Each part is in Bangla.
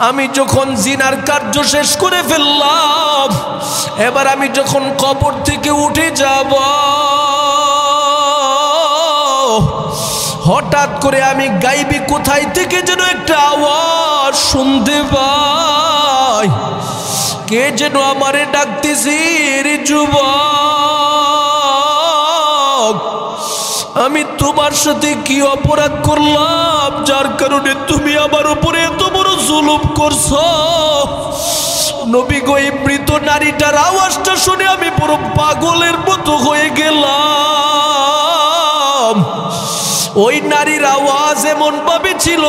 আমি যখন জিনার কার্য শেষ করে ফেললাম, এবার আমি যখন কবর থেকে উঠে যাব, হঠাৎ করে আমি গাইবি কোথায় থেকে যেন একটা আওয়াজ শুনতে পাই। কে যেন আমারে ডাকতেছে, রে যুবক, আমি তোমার সাথে কি অপরাধ করলাম যার কারণে তুমি আমার উপরে এত বড় জুলুম করছো? নবী গো, এই মৃত নারীটার আওয়াজটা শুনে আমি পুরো পাগলের মতো হয়ে গেলাম। ওই নারীর আওয়াজ এমন ভাবে ছিল,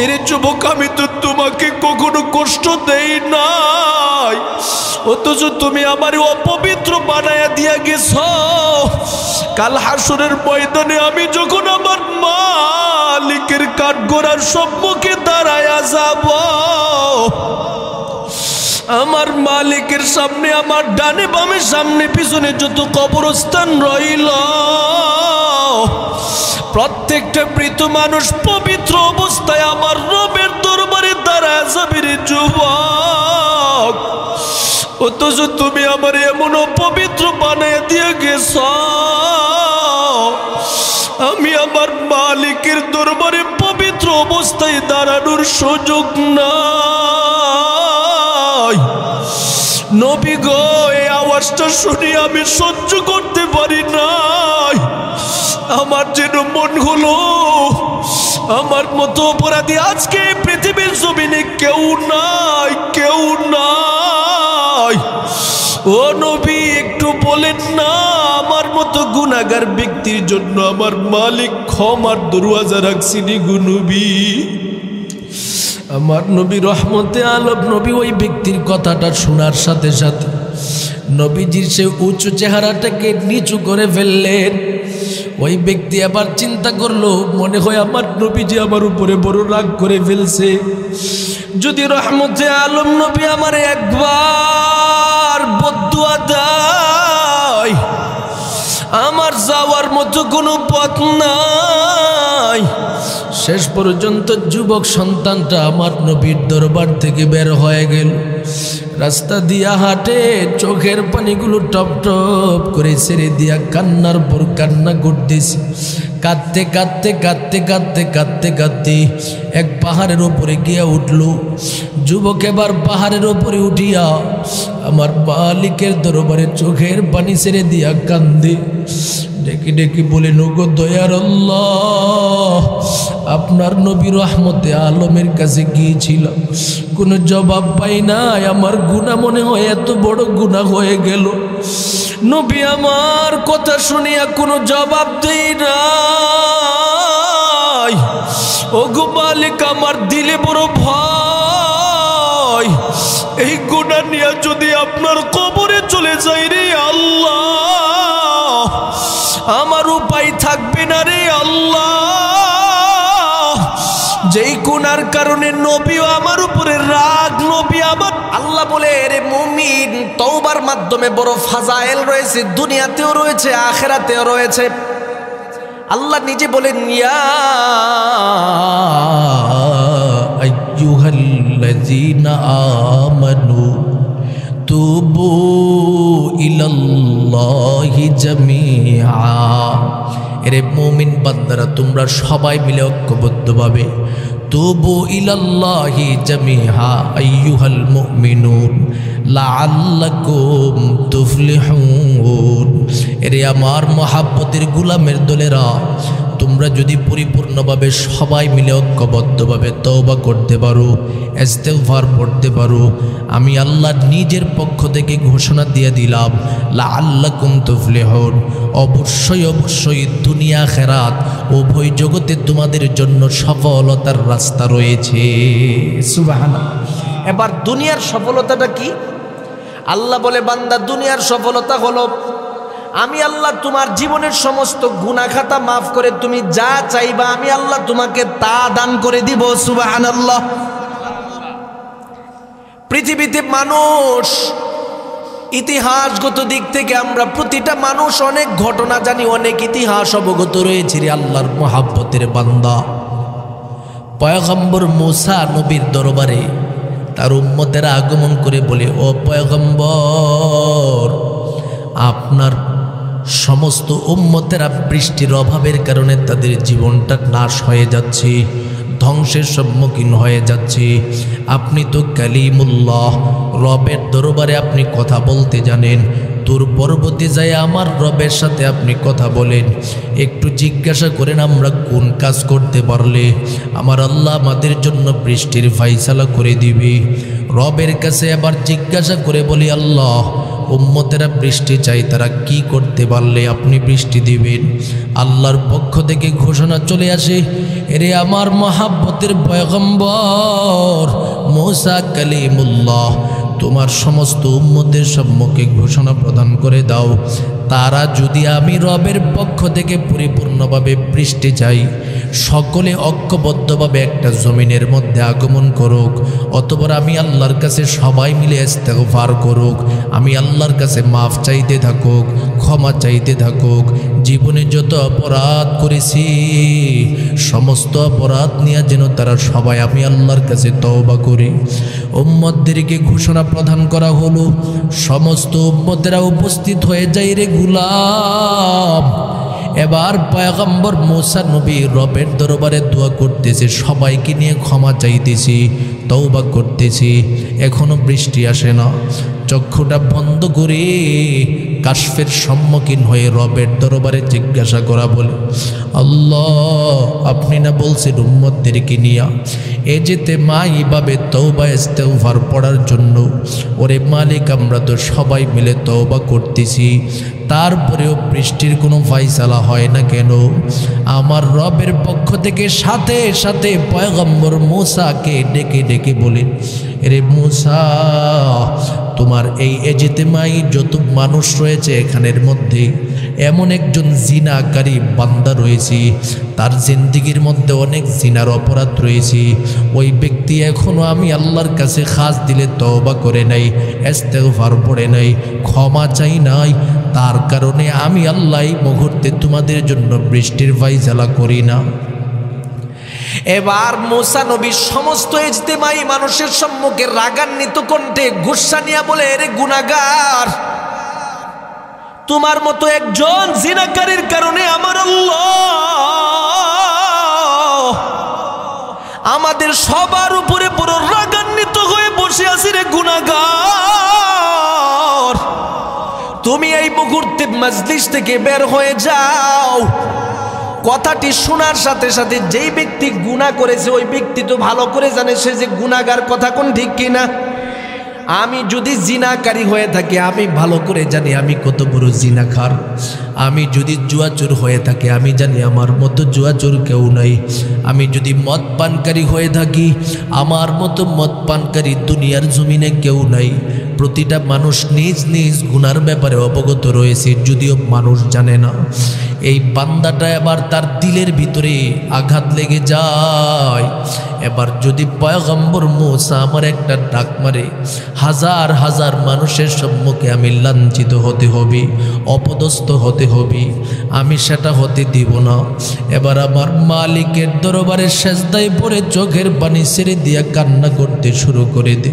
এর যুবক, আমি তো তোমাকে কখনো কষ্ট দেই নাই, অথচ তুমি আমার অপবিত্র বানায়া দিয়া গেছ। কাল হাসরের ময়দানে আমি যখন আমার মালিকের কাঠগড়ার সম্মুখে দাঁড়ায়া যাব, আমার মালিকের সামনে, আমার ডানে বামে সামনে পিছনে যত কবরস্থান রইল, প্রত্যেকটা মৃত মানুষ পবিত্র অবস্থায় আমার রবের দরবারে দাঁড়ায় যাবে রে যুবক, অথচ তুমি আমার এমন অপবিত্র বানায় দিয়ে গেছ। আমি আমার মালিকের দরবারে পবিত্র অবস্থায় দাঁড়ানোর সুযোগ নাই। নবী গো, এই আওয়াজটা শুনে আমি সহ্য করতে পারি নাই। আমার যেন মন হলো আমার মতো অপরাধী আজকে পৃথিবীর জমিনে কেউ নাই, কেউ নাই। ও নবী, একটু বলেন না, আমার মতো গুনাহগার ব্যক্তির জন্য আমার মালিক ক্ষমার দরওয়াজা রাখছিনি গো নবী। আমার নবী রহমতে আলম নবী ওই ব্যক্তির কথাটা শোনার সাথে সাথে নবীজির সে উঁচু চেহারাটাকে নিচু করে ফেললেন। ওই ব্যক্তি আবার চিন্তা করলো, মনে হয় আমার নবীজি আমার উপরে বড় রাগ করে ফেলছে। যদি রহমতে আলম নবী আমার একবার বদদুয়া দেয়, আমার যাওয়ার মতো কোনো পথ নাই। শেষ পর্যন্ত যুবক সন্তানটা আমার নবীর দরবার থেকে বের হয়ে গেল। রাস্তা দিয়া হাঁটে, চোখের পানিগুলো টপ টপ করে ছেড়ে দিয়া কান্নার পর কান্না করতেছে। কাঁদতে কাঁদতে কাঁদতে কাঁদতে কাঁদতে কাঁদতে এক পাহাড়ের ওপরে গিয়া উঠল। যুবক এবার পাহাড়ের ওপরে উঠিয়া আমার মালিকের দরবারে চোখের পানি ছেড়ে দিয়া কান্দে। ডেকে ডেকে বলে, নগো দয়ার আল্লাহ, আপনার নবী রহমতে আলমের কাছে গিয়েছিলাম, কোনো জবাব পাই নাই। আমার গুনাহ মনে হয় এত বড় গুনাহ হয়ে গেল। নবী আমার কথা শুনিয়া কোনো জবাব দেই নাই। ওগো মালিক, আমার দিলে বড় ভয়, এই গুনাহ নিয়ে যদি আপনার কবরে চলে যাই রে আল্লাহ, আমার উপায় থাকবে না রে আল্লাহ। যেই গুনার কারণে নবীও আমার উপরে রাগ, নবী আমার। আল্লাহ বলে, রে মুমিন, তওবার মাধ্যমে বড় ফাজাইল রয়েছে, দুনিয়াতেও রয়েছে, আখিরাতেও রয়েছে। আল্লাহ নিজে বলেন, ইয়া আইয়ুহাল্লাযীনা আমানু তুবু ইলাল্লাহি জামিআ। এরে মুমিন বান্দারা, তোমরা সবাই মিলে ঐক্যবদ্ধভাবে তুবু ইলাল্লাহি জামিআ আইয়ুহাল মুমিনুন লাআল্লাকুম তুফলিহুন। এরে আমার মহাব্বতের গোলামের দলেরা, তোমরা যদি পরিপূর্ণভাবে সবাই মিলে ঐক্যবদ্ধভাবে তওবা করতে পারো, ইস্তিগফার পড়তে পারো, আমি আল্লাহ নিজের পক্ষ থেকে ঘোষণা দিয়ে দিলাম, লাআল্লাকুম তুফলিহুন, অবশ্যই অবশ্যই দুনিয়া আখিরাত উভয় জগতে তোমাদের জন্য সফলতার রাস্তা রয়েছে। সুবহানাল্লাহ। এবার দুনিয়ার সফলতাটা কি? আল্লাহ বলে, বান্দা, দুনিয়ার সফলতা হলো আমি আল্লাহ তোমার জীবনের সমস্ত গুনাহ খাতা মাফ করে তুমি যা চাইবা আমি আল্লাহ তোমাকে তা দান করে দিব। সুবহানাল্লাহ। পৃথিবীতে মানুষ, ইতিহাসগত দিক থেকে আমরা প্রতিটা মানুষ অনেক ঘটনা জানি, অনেক ইতিহাস অবগত রয়েছে রে আল্লাহর মহাব্বতের বান্দা। পয়গম্বর মূসা নবীর দরবারে তার উম্মতেরা আগমন করে বলে, ও পয়গম্বর, আপনার সমস্ত উম্মতেরা বৃষ্টির অভাবের কারণে তাদের জীবনটা নাশ হয়ে যাচ্ছে, ধ্বংসের সম্মুখীন হয়ে যাচ্ছে। আপনি তো কালিমুল্লাহ, রবের দরবারে আপনি কথা বলতে জানেন, তোর পরবর্তী যায় আমার রবের সাথে আপনি কথা বলেন, একটু জিজ্ঞাসা করেন আমরা কোন কাজ করতে পারলে আমার আল্লাহ আমাদের জন্য বৃষ্টির ফায়সালা করে দিবে। রবের কাছে আবার জিজ্ঞাসা করে বলি, আল্লাহ, উম্মতেরা বৃষ্টি চাই, তারা কি করতে পারলে আপনি বৃষ্টি দিবেন? আল্লাহর পক্ষ থেকে ঘোষণা চলে আসে, এরে আমার মহাব্বতের পয়গম্বর মূসা কালিমুল্লাহ, তোমার সমস্ত উম্মতের সম্মুখে ঘোষণা প্রদান করে দাও, তারা যদি আমি রবের পক্ষ থেকে পরিপূর্ণভাবে বৃষ্টি চাই, সকলে ঐক্যবদ্ধভাবে একটা জমিনের মধ্যে আগমন করুক, অতঃপর আমি আল্লাহর কাছে সবাই মিলে ইস্তেগফার করুক, আমি আল্লাহর কাছে মাফ চাইতে থাকুক, ক্ষমা চাইতে থাকুক, জীবনে যত অপরাধ করেছি সমস্ত অপরাধ নিয়ে যেন তারা সবাই আমি আল্লাহর কাছে তওবা করি। উম্মতদেরকে ঘোষণা প্রদান করা হলো, সমস্ত উম্মতেরা উপস্থিত হয়ে যায় রে গোলাম। এবার পয়গম্বর মূসা নবী রবের দরবারে দোয়া করতেছে, সবাইকে নিয়ে ক্ষমা চাইতেছি, তওবা করতেছি, এখনো বৃষ্টি আসে না। চক্ষুটা বন্ধ করে কাশফের সম্মুখীন হয়ে রবের দরবারে জিজ্ঞাসা করা বলে, আল্লাহ, আপনি না বলছেন উম্মতদেরকে নিয়া এ যেতে মা এইভাবে তওবা ইস্তেগফার পড়ার জন্য? ওরে মালিক, আমরা তো সবাই মিলে তওবা করতেছি, তারপরেও বৃষ্টির কোনো ফায়সালা হয় না কেন? আমার রবের পক্ষ থেকে সাথে সাথে পয়গম্বর মূসাকে ডেকে ডেকে বলে, এরে মূসা, তোমার এই এজতেমাই যত মানুষ রয়েছে এখানের মধ্যে এমন একজন জিনাকারী বান্দা রয়েছে, তার জিন্দেগির মধ্যে অনেক জিনার অপরাধ রয়েছে, ওই ব্যক্তি এখনও আমি আল্লাহর কাছে খাস দিলে তওবা করে নাই, ইস্তেগফার পড়ে নাই, ক্ষমা চাই নাই, তার কারণে আমি আল্লাহ এই মুহূর্তে তোমাদের জন্য বৃষ্টির ফায়সালা করি না। এবার মূসা নবী সমস্ত ইজতেমাই মানুষের সম্মুখে রাগান্বিত কণ্ঠে গুসা নিয়া বলে, এরে গুনাহগার, তোমার মতো একজন জিনাকারীর কারণে আমার আল্লাহ আমাদের সবার উপরে পুরো রাগান্বিত হয়ে বসে আছে রে গুনাহগার। তুমি এই মুহূর্তে মজলিস থেকে বের হয়ে যাও। কথাটি শোনার সাথে সাথে যেই ব্যক্তি গুনাহ করেছে ওই ব্যক্তি তো ভালো করে জানে সে যে গুনাহগার, কথা কোন ঠিক কিনা? আমি যদি জিনাকারী হয়ে থাকি আমি ভালো করে জানি আমি কত বড় জিনাকার। আমি যদি জুয়াচোর হয়ে থাকি আমি জানি আমার মতো জুয়াচোর কেউ নাই। আমি যদি মদ পানকারী হয়ে থাকি আমার মতো মদ পানকারী দুনিয়ার জমিনে কেউ নাই। প্রতিটা মানুষ নিজ নিজ গুনার ব্যাপারে অবগত রয়েছে, যদিও মানুষ জানে না। এই বান্দাটা এবার তার দিলের ভিতরে আঘাত লেগে যায়। এবার যদি পয়গম্বর মূসা আমার একটা ডাক মারে, হাজার হাজার মানুষের সম্মুখে আমি লাঞ্ছিত হতে হবে, অপদস্থ হতে হবে, আমি সেটা হতে দিব না। এবার আমার মালিকের দরবারে সেজদায় পড়ে চোখের পানি ছেড়ে দিয়া কান্না করতে শুরু করে দে।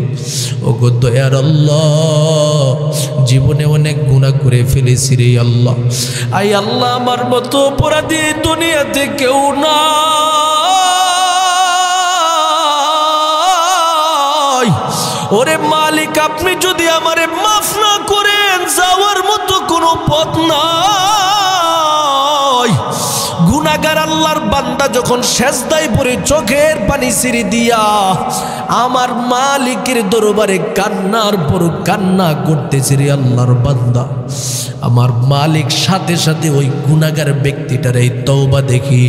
ওগো দয়ার আল্লাহ, জীবনে অনেক গুনাহ করে ফেলেছি রে আল্লাহ। আই আল্লাহ, আমার মতো অপরাধী দুনিয়াতে কেউ না। ওরে মালিক, আপনি যদি আমারে মাফ না করেন যাওয়ার মতো কোনো পথ নাই। গুনাহগার আল্লাহর বান্দা যখন সেজদায় পড়ে চোখের পানি ছেড়ে দিয়া আমার মালিকের দরবারে কান্নার পর কান্না করতেছে রে আল্লাহর বান্দা, আমার মালিক সাথে সাথে ওই গুনাহগার ব্যক্তিটার এই তওবা দেখি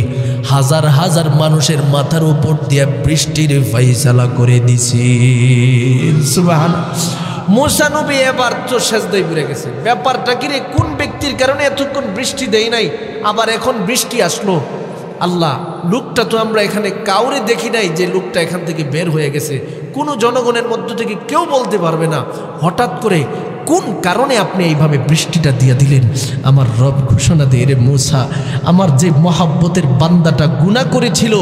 হাজার হাজার মানুষের মাথার উপর দিয়ে বৃষ্টির ফায়সালা করে দিছি। সুবহানাল্লাহ। মূসা নবী এবার তো সেজদায় পড়ে গেছে। ব্যাপারটা কি রে, কোন ব্যক্তির কারণে এতক্ষণ বৃষ্টি দেয় নাই, আবার এখন বৃষ্টি আসলো? আল্লাহ, লোকটা তো আমরা এখানে কাউরে দেখি নাই যে লোকটা এখান থেকে বের হয়ে গেছে। কোনো জনগণের মধ্য থেকে কেউ বলতে পারবে না হঠাৎ করে কোন কারণে আপনি এইভাবে বৃষ্টিটা দিয়ে দিলেন? আমার রব ঘোষণা দিয়ে, রে মূসা, আমার যে মহাব্বতের বান্দাটা গুনাহ করেছিল,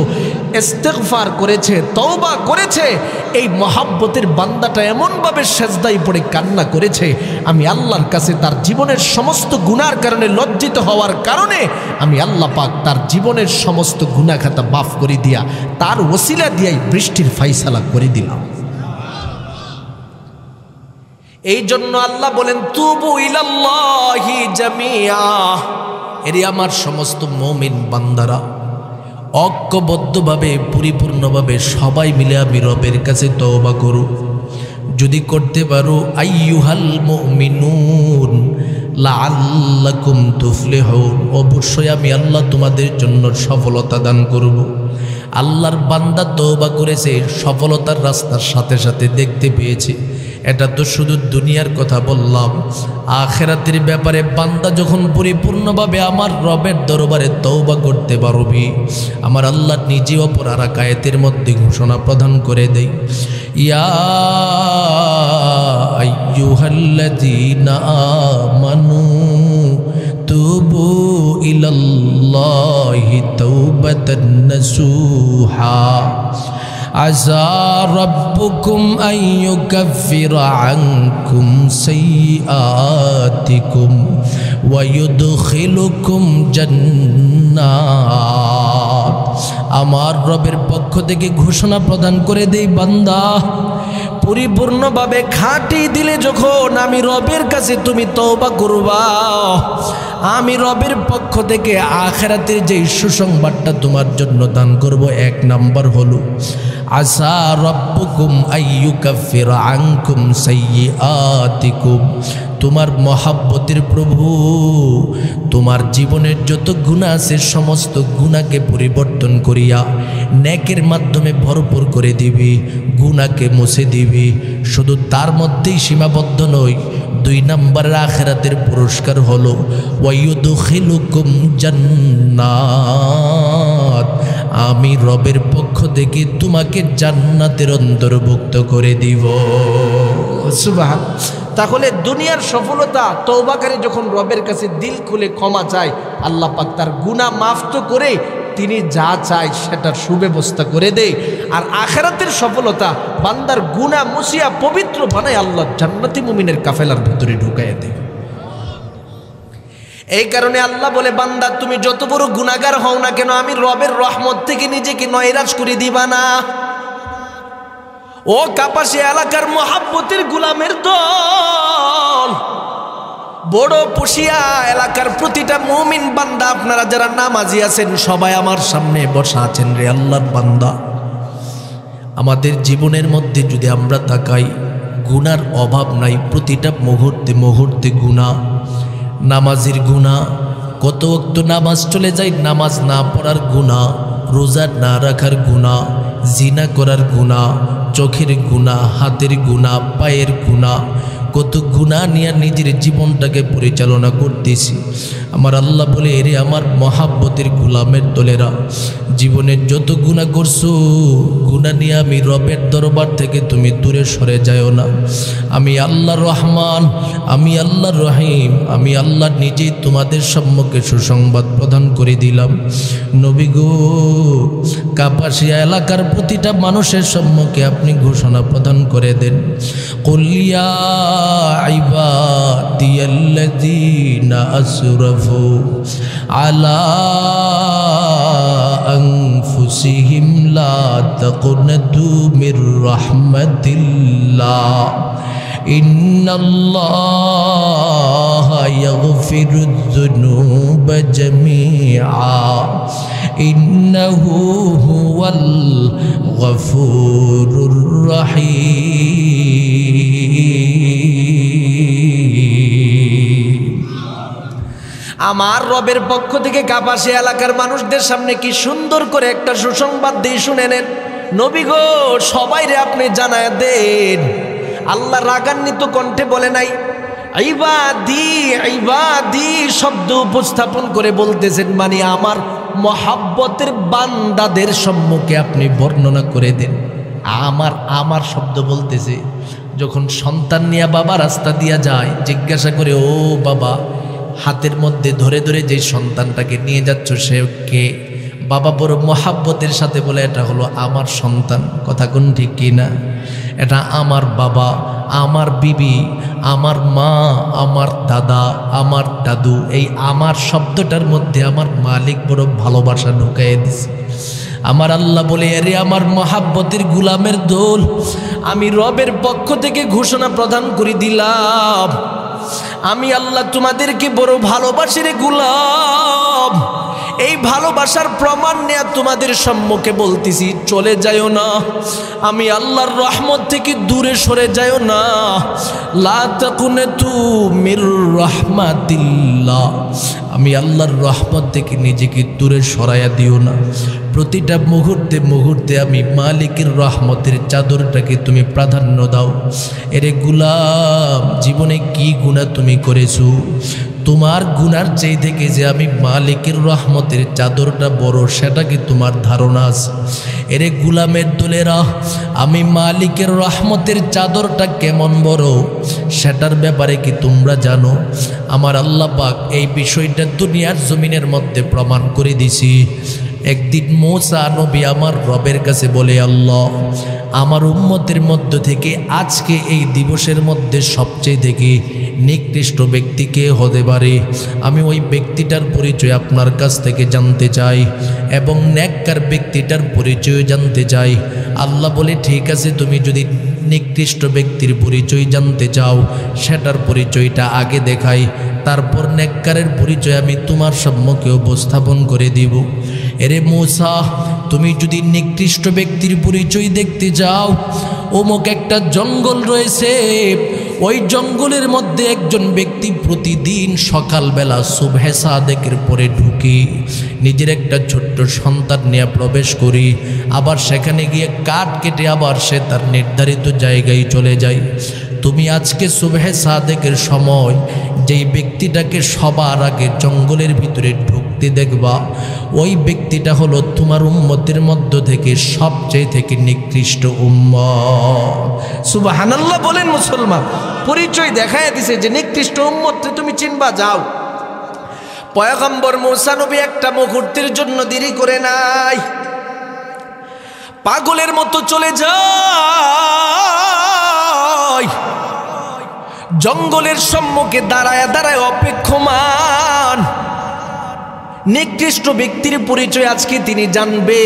ইস্তিগফার করেছে, তওবা করেছে, এই মহাব্বতের বান্দাটা এমনভাবে সেজদায় পড়ে কান্না করেছে, আমি আল্লাহর কাছে তার জীবনের সমস্ত গুনার কারণে লজ্জিত হওয়ার কারণে আমি আল্লাহ পাক তার জীবনের সমস্ত গুনাহ খাতা মাফ করে দিয়া তার ওসিলা দিয়াই বৃষ্টির ফাইসালা করে দিলাম। এই জন্য আল্লাহ বলেন, তুবু ইলাল্লাহি জামিআ, এরে আমার সমস্ত মুমিন বান্দারা, ঐক্যবদ্ধভাবে পরিপূর্ণভাবে সবাই মিলে আমি রবের কাছে তওবা করো। যদি করতে পারো, আইয়ুহাল মুমিনুন লাআল্লাকুম তুফলিহুন, অবশ্যই আমি আল্লাহ তোমাদের জন্য সফলতা দান করব। আল্লাহর বান্দা তওবা করেছে, সফলতার রাস্তার সাথে সাথে দেখতে পেয়েছে। এটা তো শুধু দুনিয়ার কথা বললাম, আখিরাতের ব্যাপারে বান্দা যখন পরিপূর্ণভাবে আমার রবের দরবারে তওবা করতে পারবি, আমার আল্লাহ নিজে অপর আর এক আয়াতের মধ্যে ঘোষণা প্রদান করে দেয়, ইয়া আইয়ুহাল্লাযীনা আমানু তুবু ইলাল্লাহি তাওবাতান নাসুহা আযা রাব্বুকুম আন ইউকাফিরা আনকুম সাইয়্যাতিকুম ওয়া ইউদখিলুকুম জান্নাত। আমার রবের পক্ষ থেকে ঘোষণা প্রদান করে দেই, বান্দা পরিপূর্ণভাবে খাঁটি দিলে যখন আমি রবের কাছে তুমি তওবা করবা, আমি রবের পক্ষ থেকে আখিরাতের যে সুসংবাদটা তোমার জন্য দান করব, এক নাম্বার হলো আসা রাব্বুকুম আইয়ুকাফিরা আনকুম সাইয়্যাতিকুম, তোমার মহাব্বতের প্রভু তোমার জীবনের যত গুনাহ আছে সমস্ত গুনাহকে পরিবর্তন করিয়া নেকের মাধ্যমে ভরপুর করে দিবি, গুনাহকে মুছে দিবি। শুধু তার মধ্যেই সীমাবদ্ধ নয়, 2 নম্বরের আখিরাতের পুরস্কার হলো ওয়ায়ুদখিলুকুম জান্নাত, আমি রবের পক্ষ থেকে তোমাকে জান্নাতের অন্তর্ভুক্ত করে দিব। সুবহান। তাহলে দুনিয়ার সফলতা, তওবাকারী যখন রবের কাছে দিল খুলে ক্ষমা চায়, আল্লাহ পাক তার গুনাহ মাফ তো করে তিনি যা চায় সেটার সুব্যবস্থা করে দেয়। আর আখিরাতের সফলতা, বান্দার গুনাহ মুছিয়া পবিত্র বানায় আল্লাহ জান্নাতি মুমিনের কাফেলার ভিতরে ঢুকাইয়া দেয়। এই কারণে আল্লাহ বলে, বান্দা তুমি যত বড় গুনাহগার হও না কেন, আমি রবের রহমত থেকে নিজেকে নয়রাজ করে দিবা না। ও কাপাসিয়া এলাকার মহাব্বতের গোলামের দল, বড় পশিয়া এলাকার প্রতিটা মুমিন বান্দা, আপনারা যারা নামাজি আছেন সবাই আমার সামনে বসা আছেন, রে আল্লাহর বান্দা, আমাদের জীবনের মধ্যে যদি আমরা তাকাই, গুনার অভাব নাই। প্রতিটা মুহূর্তে মুহূর্তে গুনাহ, নামাজের গুনাহ, কত ওয়াক্ত নামাজ চলে যায়, নামাজ না পড়ার গুনাহ, রোজা না রাখার গুনাহ, জিনা করার গুনাহ, চোখের গুনাহ, হাতের গুনাহ, পায়ের গুনাহ, কত গুনাহ নিয়ে নিজের জীবনটাকে পরিচালনা করতেছি। আমার আল্লাহ বলে, এরে আমার মহাব্বতের গোলামের দলেরা, জীবনের যত গুনাহ করছো, গুনাহ নিয়ে আমি রবের দরবার থেকে তুমি দূরে সরে যাও না। আমি আল্লাহ রহমান, আমি আল্লাহ রহিম, আমি আল্লাহ নিজেই তোমাদের সম্মুখে সুসংবাদ প্রদান করে দিলাম। নবী গো, কাপাসিয়া এলাকার প্রতিটা মানুষের সম্মুখে আপনি ঘোষণা প্রদান করে দেন, কুলিয়া ইবাদিয়াল্লাযীনা আসরাফু আলা আনফুসিহিম লা তাকুনাতু মির রাহমাতিল্লাহ ইন্নাল্লাহা ইয়াগফিরুয যুনুবা জামিআ ইন্নাহু হুয়াল গফুরুর রহিম। আমার রবের পক্ষ থেকে কাপাসিয়া এলাকার মানুষদের সামনে কি সুন্দর করে একটা সুসংবাদ দিয়ে শুনে নেন। নবী গো, সবাইরে আপনি জানায়া দেন। আল্লাহ রাগান্বিত কণ্ঠে বলে নাই, ইবাদি ইবাদি শব্দ উপস্থাপন করে বলতেছেন, মানে আমার মহাব্বতের বান্দাদের সম্মুখে আপনি বর্ণনা করে দেন। আমার শব্দ বলতেছে, যখন সন্তান নিয়ে বাবা রাস্তা দিয়া যায়, জিজ্ঞাসা করে, ও বাবা, হাতের মধ্যে ধরে ধরে যে সন্তানটাকে নিয়ে যাচ্ছ সে কে? বাবা বড় মহাব্বতের সাথে বলে, এটা হলো আমার সন্তান। কথা কোন ঠিক কি না? এটা আমার বাবা, আমার বিবি, আমার মা, আমার দাদা, আমার দাদু। এই আমার শব্দটার মধ্যে আমার মালিক বড় ভালোবাসা ঢুকাইয়ে দিছে। আমার আল্লাহ বলে, আরে আমার মহাব্বতের গুলামের দোল, আমি রবের পক্ষ থেকে ঘোষণা প্রদান করে দিলাম, আমি আল্লাহ তোমাদেরকে বড় ভালোবাসি রে গুলাম। এই ভালোবাসার প্রমাণ নিয়ে তোমাদের সম্মুখে বলতেছি, চলে যাইও না, আমি আল্লাহর রহমত থেকে দূরে সরে যাইও না। লা তাকুনাতু মির রাহমাতিল্লাহ, আমি আল্লাহর রহমত থেকে নিজেকে দূরে সরাইয়া দিও না। প্রতিটা মুহূর্তে মুহূর্তে আমি মালিকের রহমতের চাদরটাকে তুমি প্রাধান্য দাও। এরে গুলাম, জীবনে কি গুনাহ তুমি করেছো? তোমার গুনার চেয়ে থেকে যে আমি মালিকের রহমতের চাদরটা বড়, সেটা কি তোমার ধারণা আছে? এরে গুলামের দোলেরা, আমি মালিকের রহমতের চাদরটা কেমন বড় সেটার ব্যাপারে কি তোমরা জানো? আমার আল্লাহ পাক এই বিষয়টা দুনিয়ার জমিনের মধ্যে প্রমাণ করে দিছি। একদিন মূসা নবী আমার রবের কাছে বলে, আল্লাহ, আমার উম্মতের মধ্য থেকে আজকে এই দিবসের মধ্যে সবচেয়ে থেকে নিকৃষ্ট ব্যক্তি কে হতে পারে? আমি ওই ব্যক্তিটার পরিচয় আপনার কাছ থেকে জানতে চাই এবং নেককার ব্যক্তিটার পরিচয় জানতে চাই। আল্লাহ বলে, ঠিক আছে, তুমি যদি নিকৃষ্ট ব্যক্তির পরিচয় জানতে চাও, সেটার পরিচয়টা আগে দেখাই, তারপর নেককারের পরিচয় আমি তোমার সম্মুখে উপস্থাপন করে দিব। এরে মূসা, তুমি যদি নিকৃষ্ট ব্যক্তির পরিচয় দেখতে যাও, অমুক একটা জঙ্গল রয়েছে, ওই জঙ্গলের মধ্যে একজন ব্যক্তি প্রতিদিন সকালবেলা সুবহে সাদেকের পরে ঢুকি, নিজের একটা ছোট্ট সন্তান নিয়ে প্রবেশ করি, আবার সেখানে গিয়ে কাঠ কেটে আবার সে তার নির্ধারিত জায়গায় চলে যায়। তুমি আজকে সুবহে সাদেকের সময় যেই ব্যক্তিটাকে সবার আগে জঙ্গলের ভিতরে ঢুকতে দেখবা, ওই ব্যক্তিটা হলো তোমার উম্মতের মধ্য থেকে সবচেয়ে থেকে নিকৃষ্ট উম্মত। সুবহানাল্লাহ বলেন মুসলমান। পরিচয় দেখায় দিছে যে নিকৃষ্ট উম্মতকে তুমি চিনবা। যাও, পয়গম্বর মূসা নবী একটা মুহূর্তের জন্য দেরি করে নাই, পাগলের মতো চলে যায়, জঙ্গলের সম্মুখে দাঁড়ায় দাঁড়ায় অপেক্ষমান। নিকৃষ্ট ব্যক্তির পরিচয় আজকে তিনি জানবে।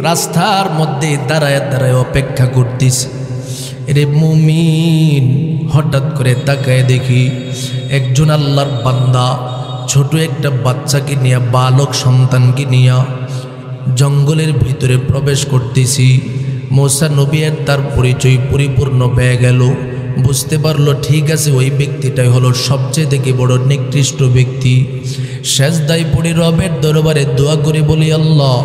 রাস্তার মধ্যে দাঁড়ায় দাঁড়ায় অপেক্ষা করতেছে। এরে মুমিন, হঠাৎ করে তাকায় দেখি একজন আল্লাহর বান্দা ছোট একটা বাচ্চাকে নিয়ে, বালক সন্তানকে নিয়ে জঙ্গলের ভিতরে প্রবেশ করতেছি। মূসা নবী তার পরিচয় পরিপূর্ণ পেয়ে গেল, বুঝতে পারলো ঠিক আছে ওই ব্যক্তিটাই হলো সবচেয়ে থেকে বড় নিকৃষ্ট ব্যক্তি। সেজদায় পড়ে রবের দরবারে দোয়া করে বলি, আল্লাহ,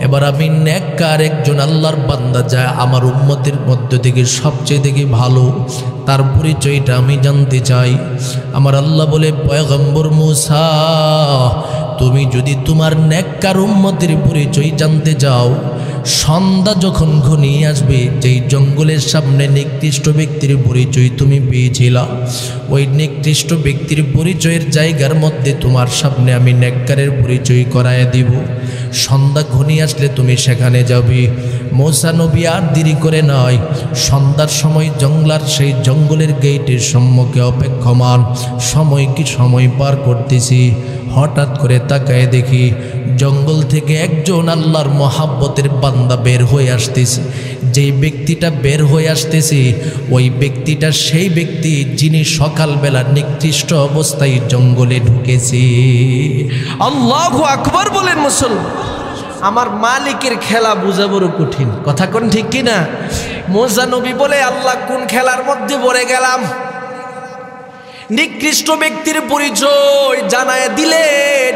এবার আমি নেককার একজন আল্লাহর বান্দা যায় আমার উম্মতের মধ্য থেকে সবচেয়ে থেকে ভালো, তার পরিচয়টা আমি জানতে চাই। আমার আল্লাহ বলে, পয়গম্বর মূসা, তুমি যদি তোমার নেককার উম্মতের পরিচয় জানতে চাও, সন্ধ্যা যখন ঘনিয়ে আসবে, যেই জঙ্গলের সামনে নিকৃষ্ট ব্যক্তির পরিচয় তুমি পেয়েছিলা, ওই নিকৃষ্ট ব্যক্তির পরিচয়ের জায়গার মধ্যে তোমার সামনে আমি নেককারের পরিচয় করায় দিব। সন্ধ্যা ঘনিয়ে আসলে তুমি সেখানে যাবে। মূসা নবী আর দেরি করে নয়, সন্ধ্যার সময় সেই জঙ্গলের গেটের সম্মুখে অপেক্ষমান। সময় কি সময় পার করতেছি, হঠাৎ করে তাকায় দেখি জঙ্গল থেকে একজন আল্লাহর মহাব্বতের বান্দা বের হয়ে আসতেছে। যেই ব্যক্তিটা বের হয়ে আসতেছে, ওই ব্যক্তিটা সেই ব্যক্তি যিনি সকালবেলা নিকৃষ্ট অবস্থায় জঙ্গলে ঢুকেছে। আল্লাহু আকবার বলেন মুসলমান। আমার মালিকের খেলা বোঝা বড় কঠিন, কথা কোন ঠিক কিনা? মূসা নবী বলে, আল্লাহ, কোন খেলার মধ্যে পড়ে গেলাম? নিকৃষ্ট ব্যক্তির পরিচয় জানায় দিলেন।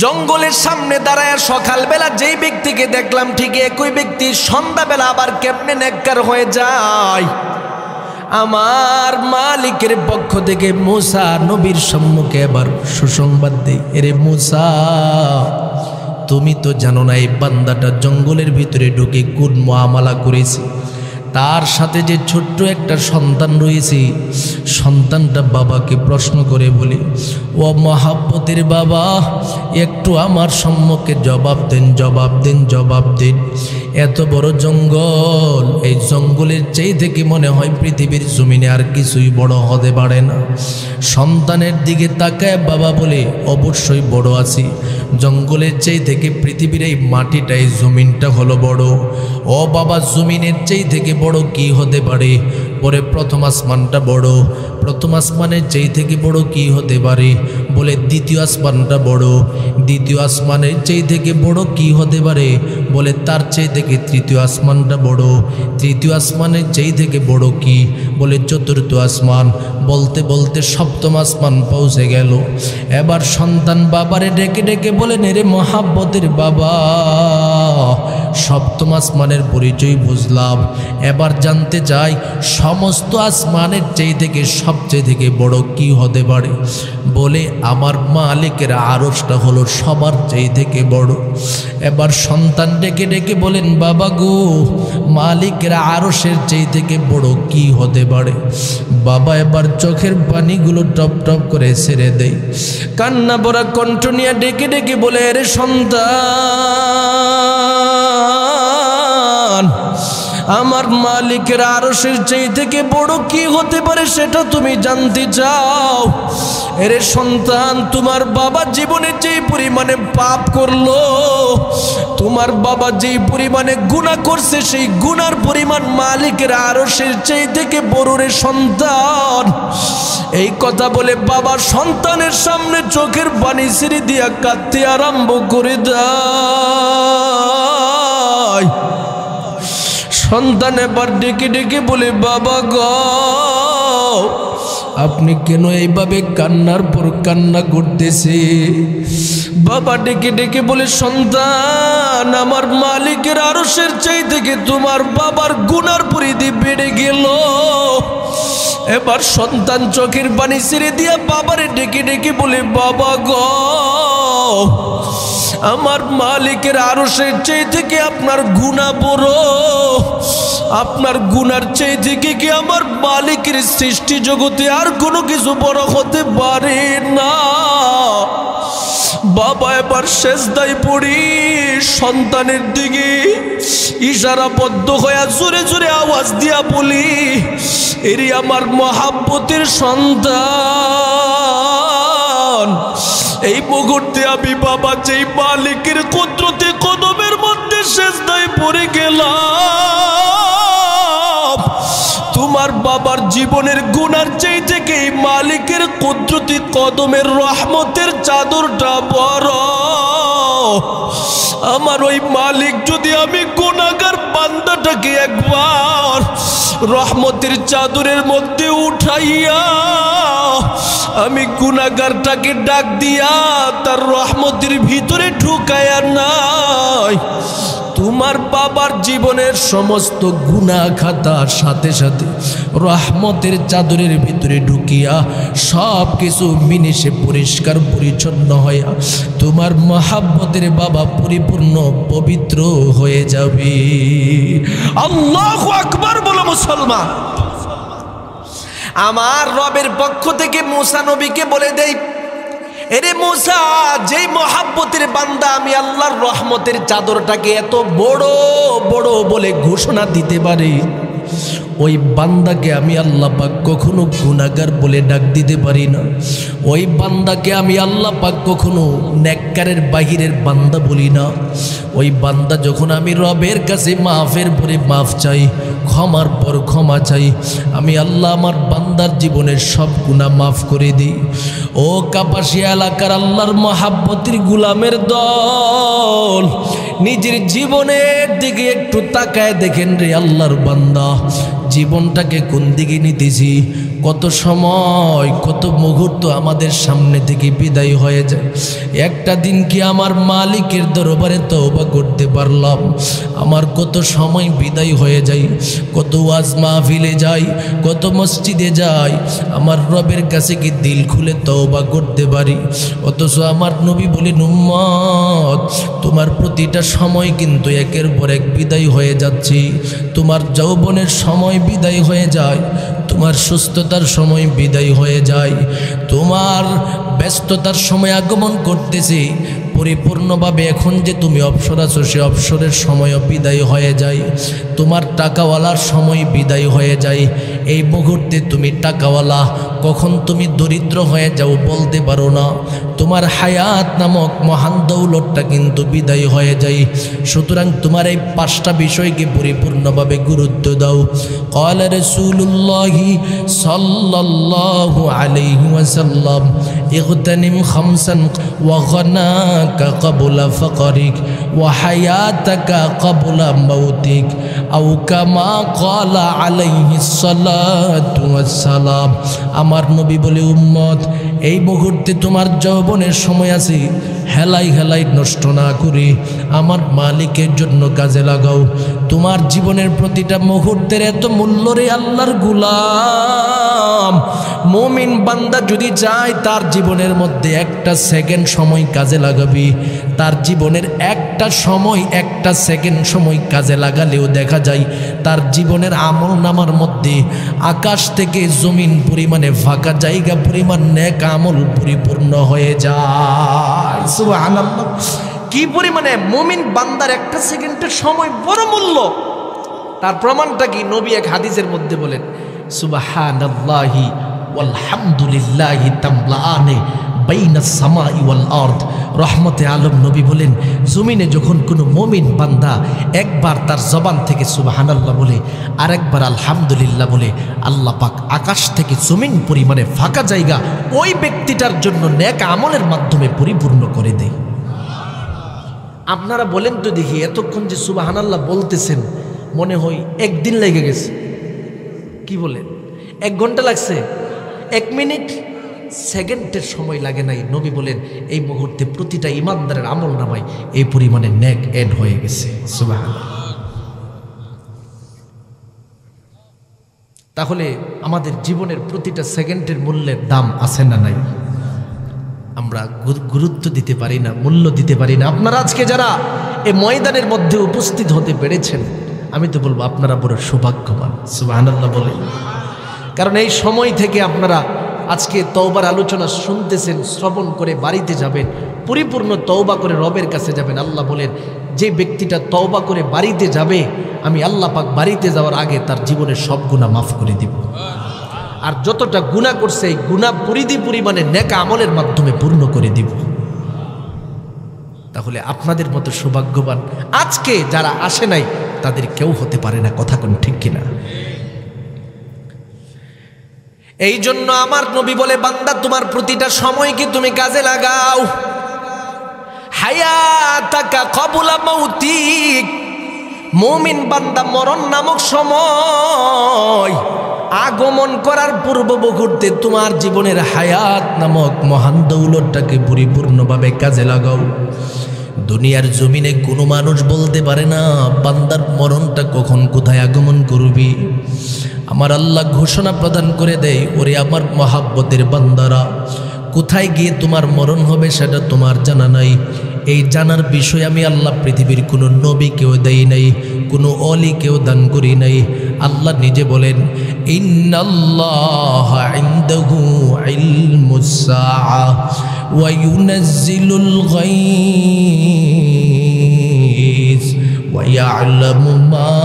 জঙ্গলের সামনে দাঁড়ায় সকালবেলা যেই ব্যক্তিকে দেখলাম, ঠিক একই ব্যক্তি সন্ধ্যাবেলা আবার কেমনে নেককার হয়ে যায়। আমার মালিকের পক্ষ থেকে মূসা নবীর সম্মুখে এবার সুসংবাদ দেই, এরে মূসা, তুমি তো জানো না এই বান্দাটা জঙ্গলের ভিতরে ঢুকে কোন মুআমালা করেছে। তার সাথে যে ছোট্ট একটা সন্তান রয়েছে, সন্তানটা বাবাকে প্রশ্ন করে বলে, ও মহাব্বতের বাবা, একটু আমার সম্মুখে জবাব দেন, জবাব দেন, জবাব দেন। এত বড় জঙ্গল, এই জঙ্গলের চেয়ে থেকে মনে হয় পৃথিবীর জমিনে আর কিছুই বড় হতে পারে না। সন্তানের দিকে তাকায় বাবা বলে, অবশ্যই বড় আছি, জঙ্গলের চেয়ে থেকে পৃথিবীর এই মাটিটা, এই জমিনটা হলো বড়। ও বাবা, জমিনের চেয়ে থেকে বড় কি হতে পারে? পরে প্রথম আসমানটা বড়, প্রথম আসমানের চেয়ে থেকে বড় কি হতে পারে? বলে দ্বিতীয় আসমানটা বড়, দ্বিতীয় আসমানের চেয়ে থেকে বড় কি হতে পারে? বলে তার চেয়ে থেকে তৃতীয় আসমানটা বড়, তৃতীয় আসমানের চেয়ে থেকে বড় কি? বলে চতুর্থ আসমান। বলতে বলতে সপ্তম আসমান পৌঁছে গেল। এবার সন্তান বাবারে ডেকে ডেকে বলেন, রে মহাব্বতের বাবা, সপ্তম আসমানের পরিচয় বুঝলাম, এবার জানতে চাই সমস্ত আসমানের চেয়ে থেকে সবচেয়ে থেকে বড় কি হতে পারে? বলে আমার মালিকের আরশটা হলো সবার চেয়ে থেকে বড়। এবার সন্তান ডেকে ডেকে বলেন, বাবা গো, মালিকের আরশের চেয়ে থেকে বড় কি হতে পারে? বাবা এবার চোখের পানিগুলো টপ টপ করে ছেড়ে দেয়, কান্না ভরা কণ্ঠ নিয়ে ডেকে ডেকে বলে, রে সন্তান, আমার মালিকের আরশের চেয়ে থেকে বড় কি হতে পারে সেটা তুমি জানতে চাও? এরে সন্তান, তোমার বাবা জীবনে যেই পরিমাণে পাপ করলো, তোমার বাবা যেই পরিমাণে গুনাহ করছে, সেই গুনার পরিমাণ মালিকের আরশের চেয়ে থেকে বড় রে সন্তান। এই কথা বলে বাবা সন্তানের সামনে চোখের পানি ছেড়ে দিয়া কাঁদতে আরম্ভ করে দেয়। সন্তান এবার ডেকে ডেকে বলে, বাবা গো, আপনি কেন এইভাবে কান্নার পর কান্না করতেছে? বাবা ডেকে ডেকে বলে, সন্তান, আমার মালিকের আরশের চাই থেকে তোমার বাবার গুনার পরিধি বেড়ে গেল। এবার সন্তান চোখের পানি ছেড়ে দিয়া বাবারে ডেকে ডেকে বলে, বাবা গো, আমার মালিকের আরশের চেয়ে থেকে আপনার গুনাহ বড়, আপনার গুনার চেয়ে থেকে কি আমার মালিকের সৃষ্টি জগতে আর কোনো কিছু বড় হতে পারে না? বাবা এবার সেজদায় পড়ি সন্তানের দিকে ইশারাবদ্ধ হয়ে জোরে জোরে আওয়াজ দিয়া বলি, এরি আমার মহাব্বতের সন্তান, এই মুহূর্তে আমি বাবা যেই মালিকের কুদরতে কদমের মধ্যে সেজদায় পড়ে গেলাম, তোমার বাবার জীবনের গুনার চেয়ে থেকে এই মালিকের কুদরতি কদমের রহমতের চাদরটা বড়। আমার ওই মালিক যদি আমি গুনাহগার বান্দাটাকে একবার রহমতের চাদরের মধ্যে উঠাইয়া আমি গুনাহগারটাকে ডাক দিয়া তার রহমতের ভিতরে ঢুকায়া নাই, তোমার বাবার জীবনের সমস্ত গুনাহ খাতার সাথে সাথে রহমতের চাদরের ভিতরে ঢুকিয়া সব কিছু মিনিশে পরিষ্কার পরিচ্ছন্ন হইয়া তোমার মহাব্বতের বাবা পরিপূর্ণ পবিত্র হয়ে যাবে। আল্লাহু আকবার বলো মুসলমান। আমার রবের পক্ষ থেকে মুসা নবীকে বলে দেই, এরে মুসা, যেই মহাব্বতের বান্দা আমি আল্লাহর রহমতের চাদরটাকে এত বড় বড় বলে ঘোষণা দিতে পারে, ওই বান্দাকে আমি আল্লাহ পাক কখনো গুনাহগার বলে ডাক দিতে পারি না। ওই বান্দাকে আমি আল্লাহ পাক কখনো নেককারের বাহিরের বান্দা বলি না। ওই বান্দা যখন আমি রবের কাছে মাফের পরে মাফ চাই, ক্ষমার পর ক্ষমা চাই, আমি আল্লাহ আমার বান্দার জীবনের সব গুনাহ মাফ করে দিই। ও কাপাসিয়া এলাকার আল্লাহর মহাব্বতের গুলামের দল, নিজের জীবনের দিকে একটু তাকায় দেখেন রে আল্লাহর বান্দা, জীবনটাকে কোন দিকে নিতেছি, কত সময় কত মুহূর্ত আমাদের সামনে থেকে বিদায় হয়ে যায়। একটা দিন কি আমার মালিকের দরবারে তওবা করতে পারলাম? আমার কত সময় বিদায় হয়ে যায়, কত ওয়াজ মাহফিলে যাই, কত মসজিদে যাই, আমার রবের কাছে কি দিল খুলে তওবা করতে পারি? অথচ আমার নবী বলেন, উম্মত তোমার প্রতিটা সময় কিন্তু একের পর এক বিদায় হয়ে যাচ্ছে। তোমার যৌবনের সময় বিদায় হয়ে যায়, তোমার সুস্থতার সময় বিদায় হয়ে যায়, তোমার ব্যস্ততার সময় আগমন করতেছে। পরিপূর্ণভাবে এখন যে তুমি অবসর আছো, সে অবসরের সময়ও বিদায় হয়ে যায়। তোমার টাকাওয়ালার সময় বিদায় হয়ে যায়। এই মুহূর্তে তুমি টাকাওয়ালা, কখন তুমি দরিদ্র হয়ে যাও বলতে পারো না। তোমার হায়াত নামক মহান দৌলতটা কিন্তু বিদায় হয়ে যায়। সুতরাং তোমার এই 5টা বিষয়কে পরিপূর্ণভাবে গুরুত্ব দাও। ক্বালা রাসূলুল্লাহি সাল্লাল্লাহু আলাইহি ওয়াসাল্লাম, ইগতানিম খামসান ওয়া গনাকা ক্বাবলা ফাকরিক ওয়া হায়াতাকা ক্বাবলা মাউতিক, আও কামা ক্বালা আলাইহিস সালাতু ওয়াস সালাম। আমার নবী বলে, উম্মত এই মুহূর্তে তোমার যৌবনের সময় আছে, হেলাই হেলাই নষ্ট না করে আমার মালিকের জন্য কাজে লাগাও। তোমার জীবনের প্রতিটা মুহূর্তের এত মূল্য রে আল্লাহর গোলাম। মুমিন বান্দা যদি চায় তার জীবনের মধ্যে একটা সেকেন্ড সময় কাজে লাগাবি, তার জীবনের একটা সময়, একটা সেকেন্ড সময় কাজে লাগালেও দেখা যায় তার জীবনের আমল নামার মধ্যে আকাশ থেকে জমিন পরিমাণে ফাঁকা জায়গা পরিমাণ নেক আমল পরিপূর্ণ হয়ে যায়। সুবহানাল্লাহ! কি পরিমাণে মুমিন বান্দার একটা সেকেন্ডের সময় বড় মূল্য। তার প্রমাণটা কি? নবী এক হাদিসের মধ্যে বলেন, সুবহানাল্লাহি ওয়ালহামদুলিল্লাহি তামলাআনে বাইনাস সামাই ওয়াল আরদ। রহমতে আলম নবী বলেন, জমিনে যখন কোনো মুমিন বান্দা একবার তার জবান থেকে সুবহানাল্লাহ বলে, আরেকবার আলহামদুলিল্লাহ বলে, আল্লাহ পাক আকাশ থেকে জমিন পরিমাণে ফাঁকা জায়গা ওই ব্যক্তিটার জন্য নেক আমলের মাধ্যমে পরিপূর্ণ করে দেয়। আপনারা বলেন তো দেখি, এতক্ষণ যে সুবহানাল্লাহ বলতেছেন মনে হয় একদিন লেগে গেছে। কি বলেন? 1 ঘন্টা লাগছে? 1 মিনিট সেকেন্ডের সময় লাগে নাই। নবী বলেন, এই মুহূর্তে প্রতিটা ইমানদারের আমল নামায় এই পরিমাণে নেক এড হয়ে গেছে। সুবহানাল্লাহ! তাহলে আমাদের জীবনের প্রতিটা সেকেন্ডের মূল্যের দাম আছে না নাই? আমরা গুরুত্ব দিতে পারি না, মূল্য দিতে পারি না। আপনারা আজকে যারা এই ময়দানের মধ্যে উপস্থিত হতে পেরেছেন, আমি তো বলবো আপনারা বড় সৌভাগ্যবান। সুবহানাল্লাহ বলে। কারণ এই সময় থেকে আপনারা আজকে তওবার আলোচনা শুনতেছেন, শ্রবণ করে বাড়িতে যাবেন, পরিপূর্ণ তওবা করে রবের কাছে যাবেন। আল্লাহ বলেন, যে ব্যক্তিটা তওবা করে বাড়িতে যাবে, আমি আল্লাহ পাক বাড়িতে যাওয়ার আগে তার জীবনের সব গুনাহ মাফ করে দিব। আর যতটা গুনাহ করছে এই গুনাহ পরিমাণে নেক আমলের মাধ্যমে পূর্ণ করে দিব। তাহলে আপনাদের মতো সৌভাগ্যবান আজকে যারা আসে নাই তাদের কেউ হতে পারে না। কথা কোন ঠিক কিনা? এই জন্য আমার নবী বলে, বান্দা তোমার প্রতিটা সময়কে তুমি কাজে লাগাও। হায়াতাকা ক্বাবলা মাউতিক। মুমিন বান্দা মরণ নামক সময় আগমন করার পূর্ব মুহূর্তে তোমার জীবনের হায়াত নামক মহান দৌলতটাকে পরিপূর্ণভাবে কাজে লাগাও। দুনিয়ার জমিনে কোনো মানুষ বলতে পারে না বান্দার মরণটা কখন কোথায় আগমন করবি। আমার আল্লাহ ঘোষণা প্রদান করে দেয়, ওরে আমার মহাব্বতের বান্দারা, কোথায় গিয়ে তোমার মরণ হবে সেটা তোমার জানা নাই। এই জানার বিষয় আমি আল্লাহ পৃথিবীর কোনো নবীকেও দেই নাই, কোনো অলিকেও দান করি নাই। আল্লাহ নিজে বলেন, ইন্নাল্লাহা ইনদাহু ইলমুস সাআ ওয়া ইউনাজ্জিলুল গায়স ওয়া ইয়া'লামু মা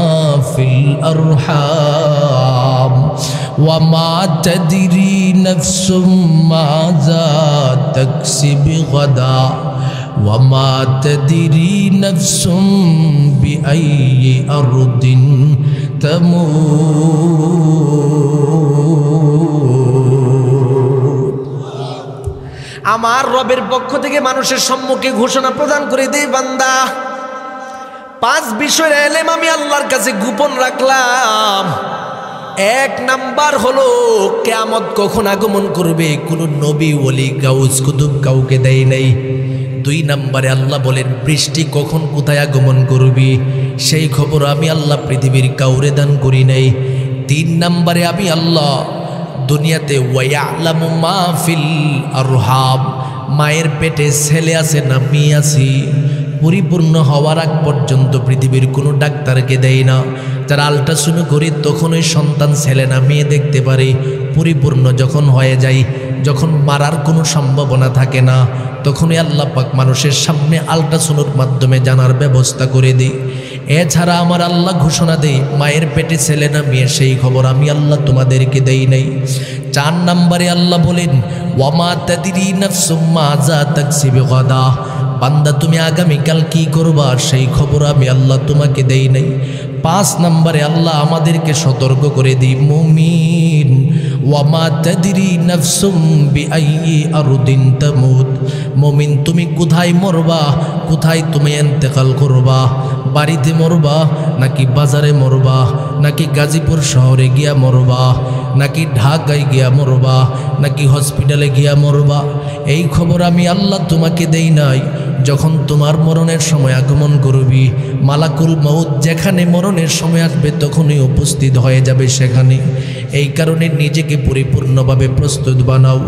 ফিল আরহাম ওয়া মা তাদরি নাফসুম মাযা তাকসিবু গাদা وما تدري نفس بأي أرض تموت। আমার রবের পক্ষ থেকে মানুষের সম্মুখে ঘোষণা প্রদান করে দেই, বান্দা 5 বিষয়ের ইলম আমি আল্লাহর কাছে গোপন রাখলাম। এক নাম্বার হলো কিয়ামত কখন আগমন করবে, কোনো নবী ওলি গাউস কুতুব কাউকে দেয় নাই। 2 নম্বরে আল্লাহ বলেন বৃষ্টি কখন কোথায় আগমন করবি সেই খবর আমি আল্লাহ পৃথিবীর কাউরে দান করি নাই। 3 নম্বরে আমি আল্লাহ দুনিয়াতে ওয়ায়ালামু মা ফিল আরহাম, মায়ের পেটে ছেলে আছে না মেয়ে আছে পরিপূর্ণ হওয়ার আগ পর্যন্ত পৃথিবীর কোনো ডাক্তারকে দেয় না। যারা আল্ট্রাসাউন্ড করে তখন ওই সন্তান ছেলে না মেয়ে দেখতে পারে। পরিপূর্ণ যখন হয়ে যায়, যখন মারার কোনো সম্ভাবনা থাকে না, তখনই আল্লাহ পাক মানুষের সামনে আল্ট্রাসাউন্ডের মাধ্যমে জানার ব্যবস্থা করে দেয়। এছাড়া আমার আল্লাহ ঘোষণা দেয় মায়ের পেটে ছেলে না মেয়ে সেই খবর আমি আল্লাহ তোমাদেরকে দেই নাই। 4 নম্বরে আল্লাহ বলেন ওয়ামা তাদরি নাফসুম মাযা তাকসিবু গাদা, বান্দা তুমি আগামীকাল কি করবা সেই খবর আমি আল্লাহ তোমাকে দেই নাই। 5 নম্বরে আল্লাহ আমাদেরকে সতর্ক করে দিই মুমিন ওয়ামা তাদরি নাফসুম বিআইয়ি আরদিন তামুত, মুমিন তুমি কোথায় মরবা, কোথায় তুমি ইন্তেকাল করবা, বাড়িতে মরবা নাকি বাজারে মরবা, নাকি গাজীপুর শহরে গিয়া মরবা, নাকি ঢাকায় গিয়া মরবা, নাকি হসপিটালে গিয়া মরবা এই খবর আমি আল্লাহ তোমাকে দেই নাই। যখন তোমার মরণের সময় আগমন করবি, মালাকুল মউত যেখানে মরণের সময় আসবে তখনই উপস্থিত হয়ে যাবে সেখানে। এই কারণে নিজেকে পরিপূর্ণভাবে প্রস্তুত বানাও।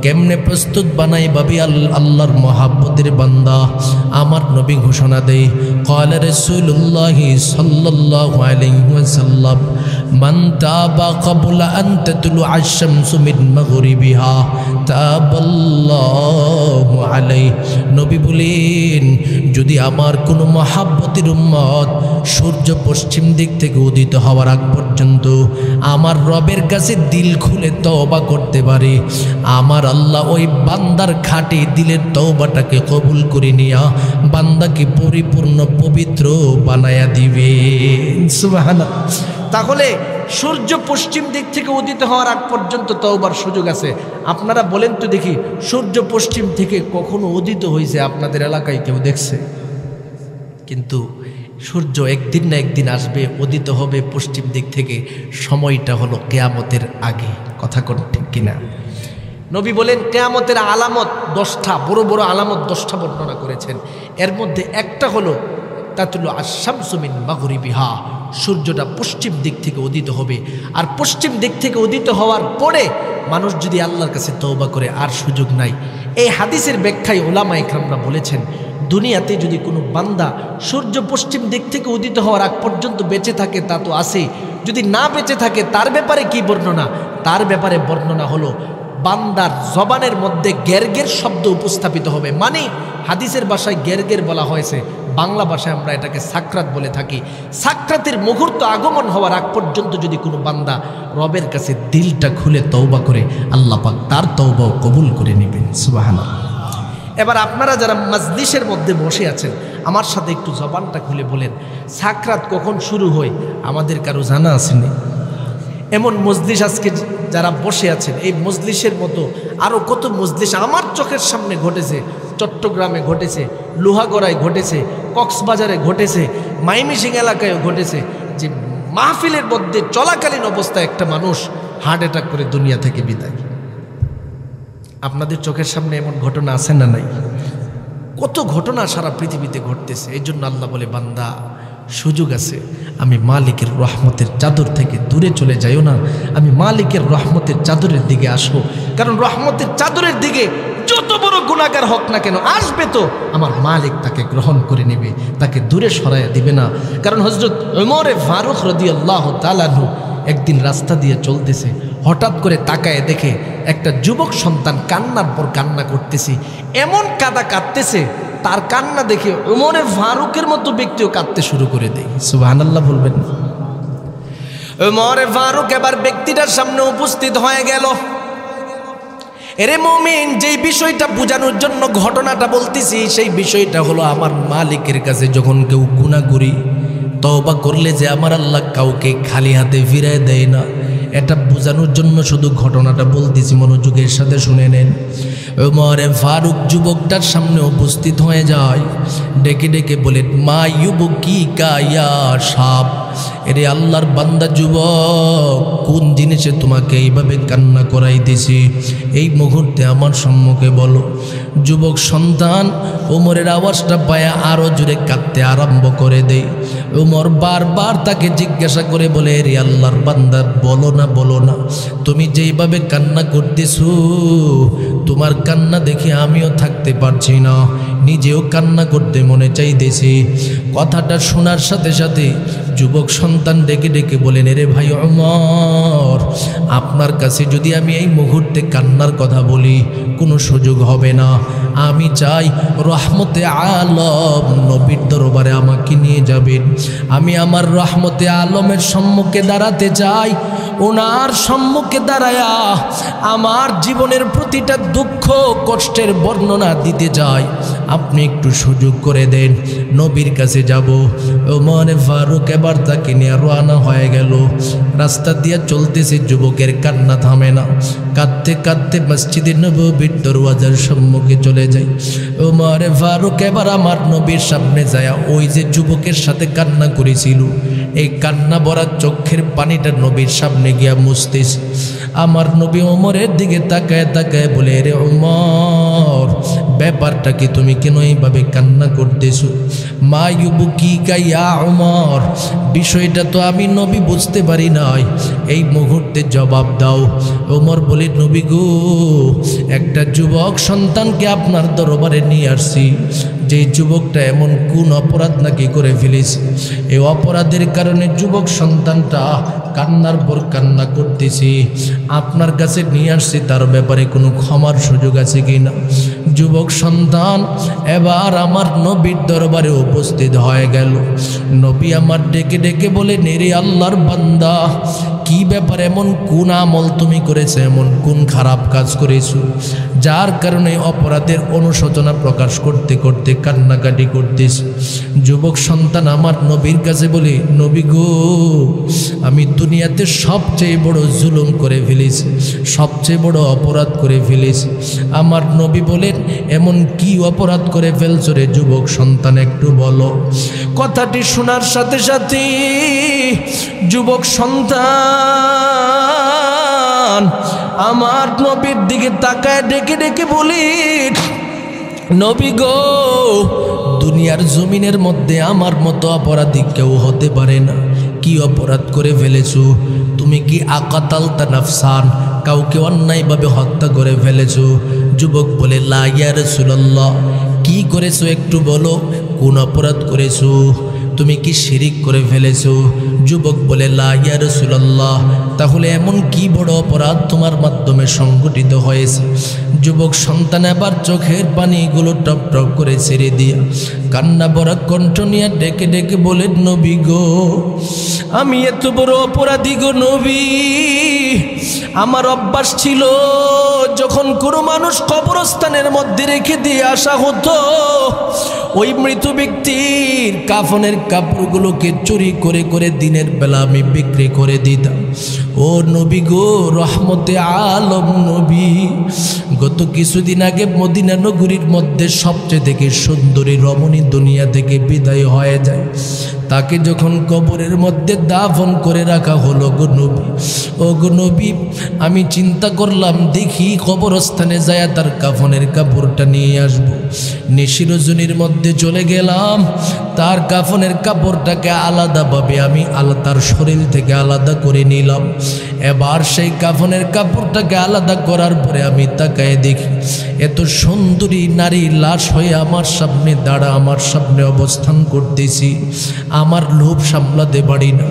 কেমনে প্রস্তুত বানাই ভাবি আল্লাহর মহাব্বতের বান্দা আমার নবী ঘোষণা দেয় ক্বালা রাসূলুল্লাহি সাল্লাল্লাহু আলাইহি ওয়াসাল্লাম মান তাবা ক্বাবলা আন তাতলু আশ-শামসু মিন মাগরিবিহা তাবাল্লাহু আলাইহি। নবী বলেন যদি আমার কোনো মহাব্বতের উম্মত সূর্য পশ্চিম দিক থেকে উদিত হওয়ার আগ পর্যন্ত আমার রবের কাছে দিল খুলে তওবা করতে পারে, আমার আল্লাহ ওই বান্দার খাঁটি দিলের তওবাটাকে কবুল করে নিয়া বান্দাকে পরিপূর্ণ পবিত্র বানায়া দিবে। সুবহানাল্লাহ। তাহলে সূর্য পশ্চিম দিক থেকে উদিত হওয়ার আগ পর্যন্ত তওবার সুযোগ আছে। আপনারা বলেন তো দেখি সূর্য পশ্চিম থেকে কখনো উদিত হয়েছে আপনাদের এলাকায় কেউ দেখছে? কিন্তু সূর্য একদিন না একদিন আসবে, উদিত হবে পশ্চিম দিক থেকে। সময়টা হলো কিয়ামতের আগে। কথা কোন ঠিক কিনা? নবী বলেন কিয়ামতের আলামত 10টা, বড় বড় আলামত 10টা বর্ণনা করেছেন। এর মধ্যে একটা হলো তাতুলু আশ-শামসু মিন মাগরিবিহা, সূর্যটা পশ্চিম দিক থেকে উদিত হবে। আর পশ্চিম দিক থেকে উদিত হওয়ার পরে মানুষ যদি আল্লাহর কাছে তওবা করে আর সুযোগ নাই। এই হাদিসের ব্যাখ্যায় উলামা ইকরামরা বলেছেন দুনিয়াতে যদি কোনো বান্দা সূর্য পশ্চিম দিক থেকে উদিত হওয়ার আগ পর্যন্ত বেঁচে থাকে তা তো আছে, যদি না বেঁচে থাকে তার ব্যাপারে কি বর্ণনা? তার ব্যাপারে বর্ণনা হলো বান্দার জবানের মধ্যে গেরগের শব্দ উপস্থাপিত হবে। মানে হাদিসের ভাষায় গেরগের বলা হয়েছে, বাংলা ভাষায় আমরা এটাকে সাকরাত বলে থাকি। সাকরাতের মুহূর্ত আগমন হওয়ার আগ পর্যন্ত যদি কোনো বান্দা রবের কাছে দিলটা খুলে তওবা করে আল্লাহ পাক তার তওবাও কবুল করে নেবেন। সুবহানাল্লাহ। এবার আপনারা যারা মাজলিসের মধ্যে বসে আছেন আমার সাথে একটু জবানটা খুলে বলেন সাকরাত কখন শুরু হয় আমাদের কারো জানা আসেনি? এমন মজলিস আজকে যারা বসে আছেন এই মজলিসের মতো আরও কত মজলিস আমার চোখের সামনে ঘটেছে। চট্টগ্রামে ঘটেছে, লোহাগড়ায় ঘটেছে, কক্সবাজারে ঘটেছে, মাইমিসিং এলাকায়ও ঘটেছে যে মাহফিলের মধ্যে চলাকালীন অবস্থায় একটা মানুষ হার্ট অ্যাটাক করে দুনিয়া থেকে বিদায়। আপনাদের চোখের সামনে এমন ঘটনা আছে না নাই? কত ঘটনা সারা পৃথিবীতে ঘটতেছে। এই জন্য আল্লাহ বলে বান্দা সুযোগ আছে, আমি মালিকের রহমতের চাদর থেকে দূরে চলে যাইও না, আমি মালিকের রহমতের চাদরের দিকে আসো। কারণ রহমতের চাদরের দিকে যত বড় গুনাহগার হোক না কেন আসবে তো আমার মালিক তাকে গ্রহণ করে নেবে, তাকে দূরে সরাইয়া দিবে না। কারণ হযরত ওমরে ফারুক রাদিয়াল্লাহু তাআলা আনহু একদিন রাস্তা দিয়ে চলতেছে, হঠাৎ করে তাকায় দেখে একটা যুবক সন্তান কান্নার পর কান্না করতেছে, এমন কাঁদা কাঁদতেছে তার কান্না দেখে ওমরে ফারুকের মতো ব্যক্তিও কাঁদতে শুরু করে দেয়। সুবহানাল্লাহ বলবেন না? ওমরে ফারুক এবার ব্যক্তিটার সামনে উপস্থিত হয়ে গেল। এরে মুমিন, যেই বিষয়টা বোঝানোর জন্য ঘটনাটা বলতেছি সেই বিষয়টা হলো আমার মালিকের কাছে যখন কেউ গুনাহ করি তওবা করলে যে আমার আল্লাহ কাউকে খালি হাতে ফিরায় দেয় না, এটা বোঝানোর জন্য শুধু ঘটনাটা বলতেছি, মনোযোগের সাথে শুনে নেন। ওমরে ফারুক যুবকটার সামনে উপস্থিত হয়ে যায়, ডেকে ডেকে বলেন মা ইউবকিকা ইয়া শাব, এরে আল্লাহর বান্দা যুবক, কোন জিনিসে তোমাকে এইভাবে কান্না করাইতেছি এই মুহূর্তে আমার সম্মুখে বলো। যুবক সন্তান ওমরের আওয়াজটা পায়া আরো জোরে কাঁদতে আরম্ভ করে দেয়। ওমর বারবার তাকে জিজ্ঞাসা করে বলে, এরে আল্লাহর বান্দা বলো না, তুমি যেইভাবে কান্না করতেছো তোমার কান্না দেখে আমিও থাকতে পারছি না, নিজেও কান্না করতে মনে চাইতেছি। কথাটা শোনার সাথে সাথে যুবক সন্তান ডেকে ডেকে বলেন, এরে ভাই ওমর, আপনার কাছে যদি আমি এই মুহূর্তে কান্নার কথা বলি কোনো সুযোগ হবে না। আমি চাই রহমতে আলম নবীর দরবারে আমাকে নিয়ে যাবেন। আমি আমার রহমতে আলমের সম্মুখে দাঁড়াতে চাই। ওনার সম্মুখে দাঁড়ায়া আমার জীবনের প্রতিটা দুঃখ কষ্টের বর্ণনা দিতে চাই। আপনি একটু সুযোগ করে দেন, নবীর কাছে যাব। ওমর ফারুক এবার তাকে নিয়ে রওনা হয়ে গেল। রাস্তা দিয়ে চলতেছে, যুবকের কান্না থামে না। কাঁদতে কাঁদতে মসজিদে নববীর দরওয়াজার সম্মুখে চলে যায়। ওমর ফারুক এবার আমার নবীর সামনে যায়, ওই যে যুবকের সাথে কান্না করেছিল এই কান্না ভরা চোখের পানিটা নবীর সামনে গিয়া মুছতেছে। আমার নবী ওমরের দিকে তাকায় তাকায় বলে, রে ওমর, ব্যাপারটা কি, তুমি কেন এইভাবে কান্না করতেছো? মা ইউবুকিকা ইয়া ওমর, বিষয়টা তো আমি নবী বুঝতে পারি নাই, এই মুহূর্তে জবাব দাও। ওমর বলে, নবী গো, একটা যুবক সন্তানকে আপনার দরবারে নিয়ে আসছি। যে যুবকটা এমন কোন অপরাধ নাকি করে ফেলেছে, এই অপরাধের কারণে যুবক সন্তানটা কান্নার পর কান্না করতেছি। আপনার কাছে নিয়ে আসছি, তার ব্যাপারে কোনো ক্ষমার সুযোগ আছে কিনা? যুবক সন্তান এবার আমার নবীর দরবারে উপস্থিত হয়ে গেল। নবী আমার ডেকে ডেকে বলে, নেরে আল্লাহর বান্দা, কি ব্যাপার, এমন কোন আমল তুমি করেছো, এমন কোন খারাপ কাজ করেছো যার কারণে অপরাধের অনুশোচনা প্রকাশ করতে করতে কান্নাকাটি করতেছ? যুবক সন্তান আমার নবীর কাছে বলে, নবী গো, আমি দুনিয়াতে সবচেয়ে বড় জুলুম করে ফেলেছি, সবচেয়ে বড় অপরাধ করে ফেলেছি। আমার নবী বলেন, এমন কি অপরাধ করে ফেলছো রে যুবক সন্তান, একটু বলো। কথাটি শোনার সাথে সাথে যুবক সন্তান আমার নবীর দিকে তাকায় ডেকে ডেকে বলি, নবী গো, দুনিয়ার জমিনের মধ্যে আমার মতো অপরাধী কেউ হতে পারে না। কি অপরাধ করে ফেলেছো তুমি? কি আকাতালতা নাফসান, কাউকে অন্যায়ভাবে হত্যা করে ফেলেছো? যুবক বলে, লা ইয়া রাসূলুল্লাহ, কি করেছো একটু বলো, কোন অপরাধ করেছো? তুমি কি শিরিক করে ফেলেছো? যুবক বলে, লা ইয়া রাসূলুল্লাহ, তাহলে এমন কি বড় অপরাধ তোমার মাধ্যমে সংঘটিত হয়েছে? যুবক সন্তান এবার চোখের পানিগুলো টপ টপ করে ছেড়ে দিয়া কান্না ভরা কণ্ঠ নিয়ে ডেকে ডেকে বলে, নবী গো, আমি এত বড় অপরাধী গো নবী। আমার অভ্যাস ছিল, যখন কোনো মানুষ কবরস্থানের মধ্যে রেখে দিয়ে আসা হতো, ওই মৃত ব্যক্তির কাফনের কাপড়গুলোকে চুরি করে করে দিনের বেলা আমি বিক্রি করে দিতাম। ও নবী গো, রহমতে আলম নবী, গত কিছুদিন আগে মদিনা নগরীর মধ্যে সবচেয়ে থেকে সুন্দরী রমণী দুনিয়া থেকে বিদায় হয়ে যায়। তাকে যখন কবরের মধ্যে দাফন করে রাখা হলো গো নবী, ও গো নবী, আমি চিন্তা করলাম দেখি কবরস্থানে যায় তার কাফনের কাপড়টা নিয়ে আসবো। নিশিরজনীর মধ্যে চলে গেলাম, তার কাফনের কাপড়টাকে আলাদাভাবে আমি তার শরীর থেকে আলাদা করে নিলাম। এবার সেই কাফনের কাপড়টাকে আলাদা করার পরে আমি তাকায় দেখি এত সুন্দরী নারী লাশ হয়ে আমার সামনে দাঁড়া, আমার সামনে অবস্থান করতেছি। আমার লোভ সামলাতে পারি না,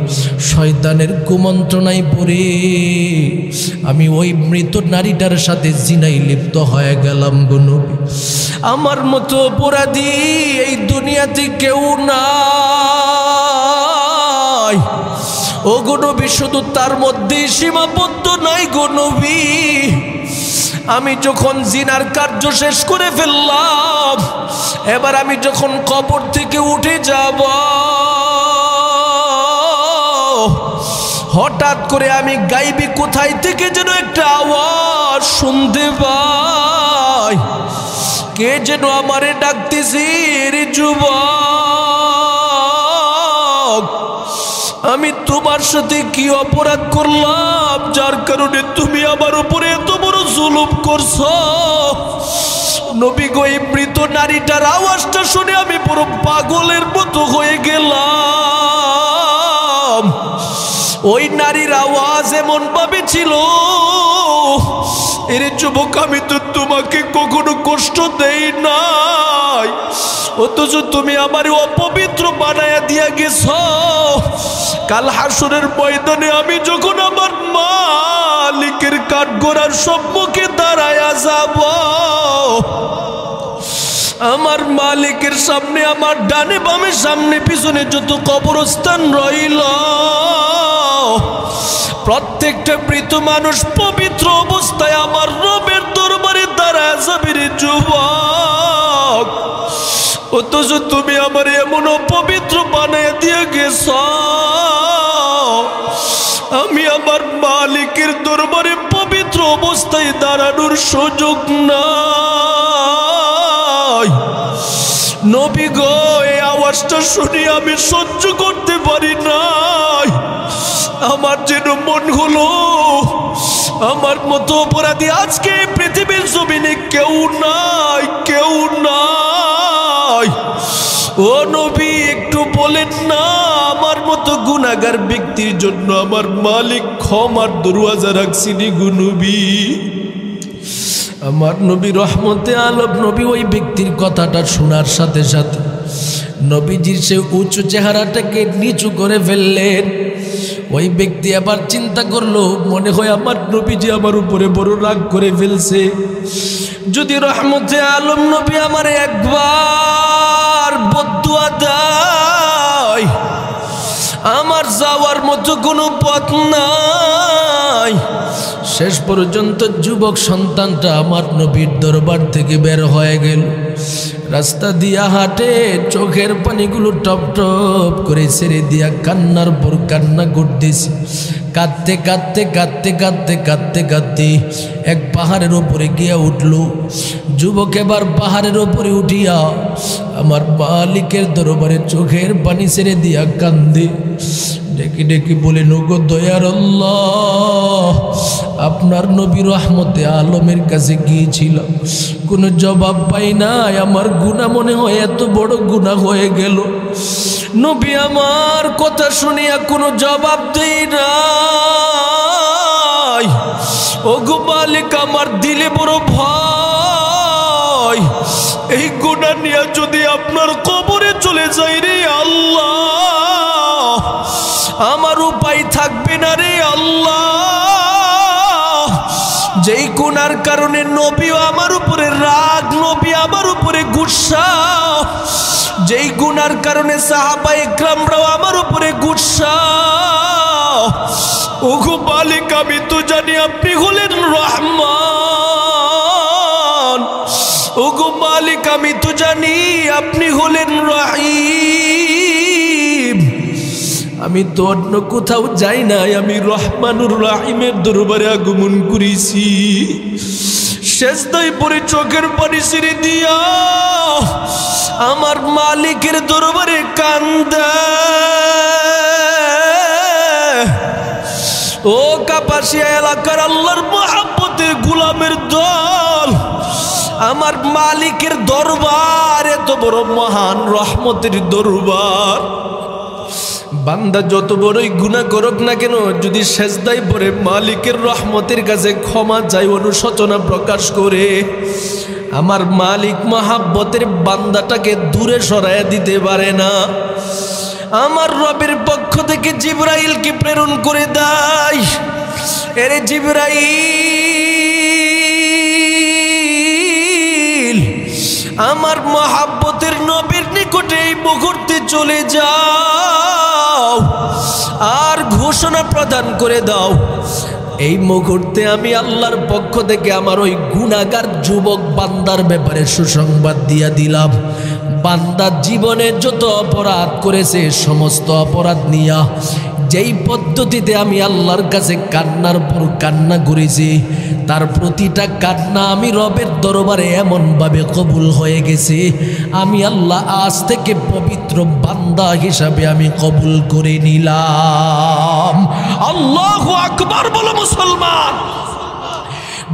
শয়তানের কুমন্ত্রণায় পড়ে আমি ওই মৃত নারীটার সাথে জিনায় লিপ্ত হয়ে গেলাম গো নবী। আমার মতো অপরাধী এই দুনিয়াতে কেউ নাই ও গো নবী, শুধু তার মধ্যে সীমাবদ্ধ নাই গো নবী। আমি যখন জিনার কার্য শেষ করে ফেললাম, এবার আমি যখন কবর থেকে উঠে যাব, হঠাৎ করে আমি গাইবি কোথায় থেকে যেন একটা আওয়াজ শুনতে পাই, কে যেন আমারে ডাকতেছে, রে যুবক। আমি তোমার সাথে কি অপরাধ করলাম যার কারণে তুমি আমার উপরে এত বড় জুলুম করছো? নবী গো, এই মৃত নারীটার আওয়াজটা শুনে আমি পুরো পাগলের মতো হয়ে গেলাম। ওই নারীর আওয়াজ এমন ভাবে ছিল, এর যুবক আমি তো তোমাকে কখনো কষ্ট দেই নাই, অথচ তুমি আমার অপবিত্র বানায়া দিয়া গেছ। কাল হাসরের ময়দানে আমি যখন আমার মালিকের কাঠগড়ার সম্মুখে দাঁড়ায়া যাব, আমার মালিকের সামনে আমার ডানে বামে সামনে পিছনে যত কবরস্থান রইল, প্রত্যেকটা মৃত মানুষ পবিত্র অবস্থায় আমার রবের দরবারে দাঁড়ায় যাবে রে যুবক। অথচ তুমি আমার এমন অপবিত্র বানায় দিয়ে গেছ, আমি আমার মালিকের দরবারে পবিত্র অবস্থায় দাঁড়ানোর সুযোগ নাই। নবী গো, এই আওয়াজটা শুনে আমি সহ্য করতে পারি নাই। আমার যেন মন হলো আমার মতো অপরাধী আজকে পৃথিবীর জমিনে কেউ নাই, কেউ নাই। ও নবী, একটু বলেন না, আমার মতো গুনাহগার ব্যক্তির জন্য আমার মালিক ক্ষমার দরওয়াজা রাখছিনি গো নবী। আমার নবী রহমতে আলম নবী ওই ব্যক্তির কথাটা শোনার সাথে সাথে নবীজির সে উঁচু চেহারাটাকে নিচু করে ফেললেন। ওই ব্যক্তি আবার চিন্তা করলো, মনে হয় আমার নবীজি আমার উপরে বড় রাগ করে ফেলছে। যদি রহমতে আলম নবী আমার একবার বদদুয়া দেয়, আমার যাওয়ার মতো কোনো পথ নাই। শেষ পর্যন্ত যুবক সন্তানটা আমার নবীর দরবার থেকে বের হয়ে গেল। রাস্তা দিয়া হাঁটে, চোখের পানিগুলো টপ টপ করে ছেড়ে দিয়া কান্নার পর কান্না করতেছে। কাঁদতে কাঁদতে কাঁদতে কাঁদতে কাঁদতে কাঁদতে এক পাহাড়ের ওপরে গিয়া উঠল। যুবক এবার পাহাড়ের ওপরে উঠিয়া আমার মালিকের দরবারে চোখের পানি ছেড়ে দিয়া কান্দে। ডেকে ডেকে বলে, ওগো দয়ার আল্লাহ, আপনার নবী রহমতে আলমের কাছে গিয়েছিলাম, কোনো জবাব পাই নাই। আমার গুনাহ মনে হয় এত বড় গুনাহ হয়ে গেল। নবী আমার কথা শুনিয়া কোনো জবাব দেই নাই। ওগো মালিক, আমার দিলে বড় ভয়, এই গুনাহ নিয়ে যদি আপনার কবরে চলে যাই রে আল্লাহ, আমার উপায় থাকবে না রে আল্লাহ। যেই গুনার কারণে নবী আমার উপরে রাগ, নবী আমার উপরে গুসা, যেই গুনার কারণে সাহাবায়ে ইকরামরাও আমার উপরে গুসা। ওগো মালিক, আমি তো জানি আপনি হলেন রহমান। ওগো মালিক, আমি তো জানি আপনি হলেন রহিম। আমি তো অন্য কোথাও যাই নাই, আমি রহমানুর রহিমের দরবারে আগমন করেছি। সেজদায় পড়ে চোখের পানি ছেড়ে দিয়া আমার মালিকের দরবারে কান্দে। ও কাপাসিয়া এলাকার আল্লাহর মহব্বতের গোলামের দল, আমার মালিকের দরবার এত বড় মহান রহমতের দরবার। বান্দা যত বড়ই গুনাহ করুক না কেন, যদি সেজদায় পড়ে মালিকের রহমতের কাছে ক্ষমা চাই, অনুশোচনা প্রকাশ করে, আমার মালিক মহাব্বতের বান্দাটাকে দূরে সরাইয়া দিতে পারে না। আমার রবের পক্ষ থেকে জিবরাইলকে প্রেরণ করে দেয়, এরে জিবরাইল, আমার মহাব্বতের নবীর নিকটে এই মুহূর্তে চলে যাও আর ঘোষণা প্রদান করে দাও, এই মুহূর্তে আমি আল্লাহর পক্ষ থেকে আমার ওই গুনাহগার যুবক বান্দার ব্যাপারে সুসংবাদ দিয়া দিলাম। বান্দা জীবনে যত অপরাধ করেছে সমস্ত অপরাধ নিয়া যেই পদ্ধতিতে আমি আল্লাহর কাছে কান্নার পর কান্না করেছি, তার প্রতিটা কান্না আমি রবের দরবারে এমনভাবে কবুল হয়ে গেছে, আমি আল্লাহ আজ থেকে পবিত্র বান্দা হিসাবে আমি কবুল করে নিলাম। আল্লাহু আকবার বলো মুসলমান।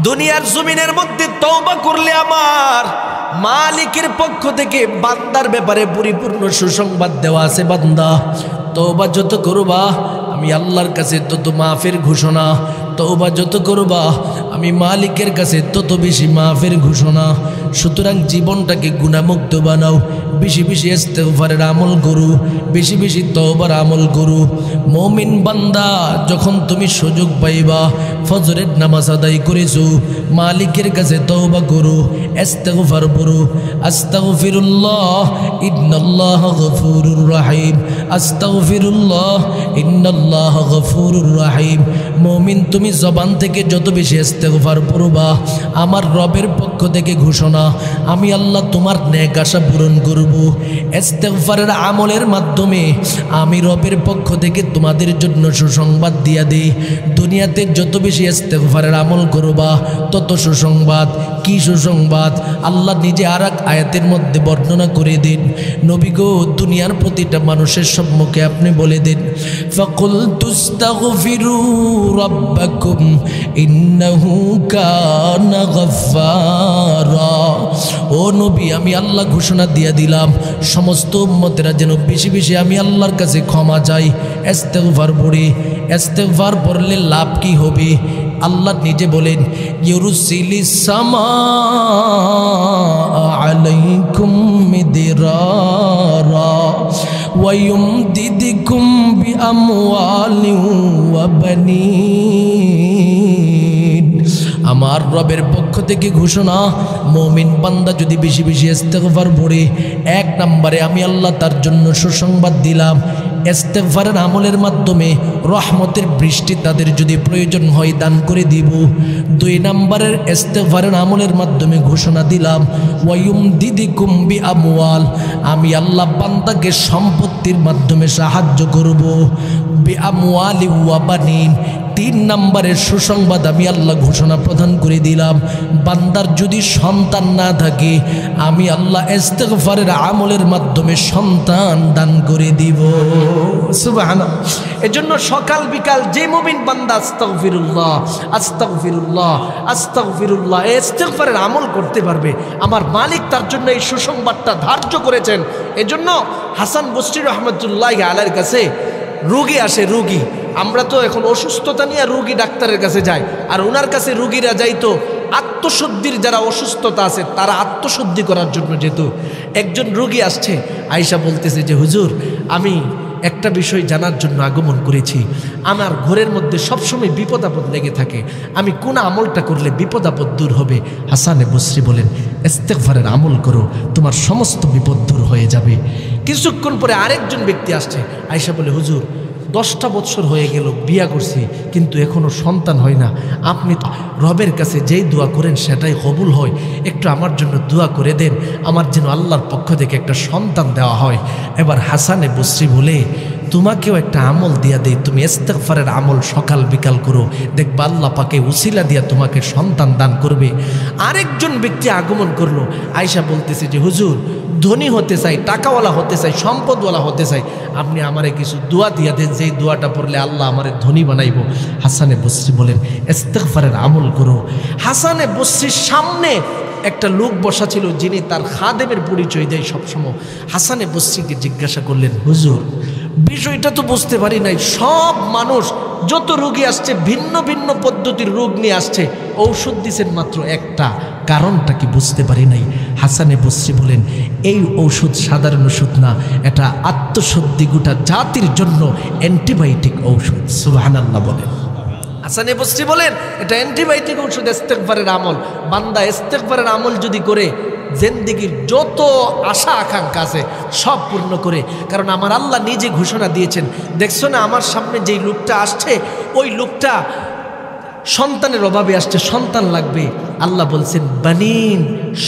দুনিয়ার জমিনের মধ্যে তওবা করলে আমার মালিকের পক্ষ থেকে বান্দার ব্যাপারে পরিপূর্ণ সুসংবাদ দেওয়া আছে। বান্দা তওবা যত করবা আমি আল্লাহর কাছে তত মাফের ঘোষণা, তওবা যত করবা আমি মালিকের কাছে তত বেশি মাফের ঘোষণা। সুতরাং জীবনটাকে গুনাহমুক্ত বানাও, বেশি বেশি ইস্তিগফারের আমল করো, বেশি বেশি তওবার আমল করো। মুমিন বান্দা যখন তুমি সুযোগ পাইবা, ফজরের নামাজ আদায় করেছো, মালিকের কাছে তওবা করো, ইস্তিগফার করো। আস্তাগফিরুল্লাহ ইন্নাল্লাহা গফুরুর রহিম, আস্তাগফিরুল্লাহ ইন্নাল্লাহা গফুরুর রহিম। মুমিন তুমি জবান থেকে যত বেশি ইস্তিগফার পড়বা, আমার রবের পক্ষ থেকে ঘোষণা, আমি আল্লাহ তোমার নেক আশা পূরণ করব। ইস্তিগফারের আমলের মাধ্যমে আমি রবের পক্ষ থেকে তোমাদের জন্য সুসংবাদ দিয়া দেই। দুনিয়াতে যত বেশি ইস্তিগফারের আমল করবা তত সুসংবাদ। কি সুসংবাদ? আল্লাহ নিজে আর এক আয়াতের মধ্যে বর্ণনা করে দিন। নবী গো, দুনিয়ার প্রতিটা মানুষের সম্মুখে আপনি বলে দিন, ফাকুল তুস্তাগফিরু রাব্বাকুম ইন্নাহু কানা গফফারা। ও নবী, আমি আল্লাহ ঘোষণা দিয়া দিলাম সমস্ত উম্মতেরা যেন বেশি বেশি আমি আল্লাহর কাছে ক্ষমা চাই, ইস্তিগফার পড়ি। ইস্তিগফার পড়লে লাভ কি হবে? আল্লাহ নিজে বলেন, ইউরসিলিস সামা আলাইকুম মিদরারা ওয়া ইউমদিদকুম বিআমওয়ালিন ওয়া বানিন। আমার রবের পক্ষ থেকে ঘোষণা, মুমিন বান্দা যদি বেশি বেশি ইস্তিগফার পড়ে, এক নম্বরে আমি আল্লাহ তার জন্য সুসংবাদ দিলাম, ইস্তিগফারের আমলের মাধ্যমে রহমতের বৃষ্টি তাদের যদি প্রয়োজন হয় দান করে দিব। দুই নম্বরের ইস্তিগফারের আমলের মাধ্যমে ঘোষণা দিলাম, ওয়ায়ুমদিদকুম বিআমওয়াল, আমি আল্লাহ বান্দাকে সম্পত্তির মাধ্যমে সাহায্য করব। বিআমওয়ালি ওয়া বানিন, তিন নম্বরের সুসংবাদ আমি আল্লাহ ঘোষণা প্রদান করে দিলাম, বান্দার যদি সন্তান না থাকে আমি আল্লাহ ইস্তিগফারের আমলের মাধ্যমে সন্তান দান করে দিব। সুবহানাল্লাহ। এজন্য সকাল বিকাল যে মুমিন বান্দা আস্তাগফিরুল্লাহ আস্তাগফিরুল্লাহ আস্তাগফিরুল্লাহ ইস্তিগফারের আমল করতে পারবে, আমার মালিক তার জন্য এই সুসংবাদটা ধার্য করেছেন। এজন্য হাসান বসরি রহমতুল্লাহি আলাইহির কাছে রোগী আসে, রোগী, আমরা তো এখন অসুস্থতা নিয়ে রোগী ডাক্তারের কাছে যাই, আর ওনার কাছে রোগীরা যাইতো আত্মশুদ্ধির, যারা অসুস্থতা আছে তারা আত্মশুদ্ধি করার জন্য যেত। একজন রোগী আসছে, আয়েশা বলতেছে যে হুজুর, আমি একটা বিষয় জানার জন্য আগমন করেছি, আমার ঘরের মধ্যে সবসময় বিপদ আপদ লেগে থাকে, আমি কোন আমলটা করলে বিপদ আপদ দূর হবে? হাসানে বসরি বলেন, ইস্তিগফারের আমল করো, তোমার সমস্ত বিপদ দূর হয়ে যাবে। কিছুক্ষণ পরে আরেকজন ব্যক্তি আসছে, আয়েশা বলে হুজুর, 10টা বছর হয়ে গেল বিয়া করছি কিন্তু এখনো সন্তান হয় না, আপনি রবের কাছে যেই দোয়া করেন সেটাই কবুল হয়, একটু আমার জন্য দোয়া করে দেন, আমার যেন আল্লাহর পক্ষ থেকে একটা সন্তান দেওয়া হয়। এবার হাসানে বসরি বলে, তোমাকেও একটা আমল দিয়া দেই, তুমি ইস্তিগফারের আমল সকাল বিকাল করো, দেখবা আল্লাহ পাকে উসিলা দিয়া তোমাকে সন্তান দান করবে। আরেকজন ব্যক্তি আগমন করলো, আয়েশা বলতেছে যে হুজুর, ধনী হতে চাই, টাকাওয়ালা হতে চাই, সম্পদওয়ালা হতে চাই, আপনি আমারে কিছু দোয়া দিয়া দেন, যেই দোয়াটা পড়লে আল্লাহ আমারে ধনী বানাইব। হাসানে বসরি বলেন, ইস্তিগফারের আমল করো। হাসানে বসরির সামনে একটা লোক বসা ছিল, যিনি তার খাদেমের পরিচয় দেয় সবসময়। হাসানে বসরিকে জিজ্ঞাসা করলেন, হুজুর, বিষয়টা তো বুঝতে পারি নাই, সব মানুষ যত রোগী আসছে ভিন্ন ভিন্ন পদ্ধতির রোগ নিয়ে আসছে, ঔষধ দিচ্ছেন মাত্র একটা, কারণটা কি বুঝতে পারি নাই। হাসানে বসরি বলেন, এই ঔষধ সাধারণ ওষুধ না, এটা আত্মশুদ্ধি গোটা জাতির জন্য অ্যান্টিবায়োটিক ঔষধ। সুবহানাল্লাহ বলেন। হাসানে বসরি বলেন, এটা অ্যান্টিবায়োটিক ঔষধ, ইস্তিগফারের আমল। বান্দা ইস্তিগফারের আমল যদি করে, জিন্দেগির যত আশা আকাঙ্ক্ষা আছে সব পূর্ণ করে। কারণ আমার আল্লাহ নিজে ঘোষণা দিয়েছেন, দেখছো না আমার সামনে যেই লোকটা আসছে, ওই লোকটা সন্তানের অভাবে আসছে, সন্তান লাগবে, আল্লাহ বলছেন বানিন,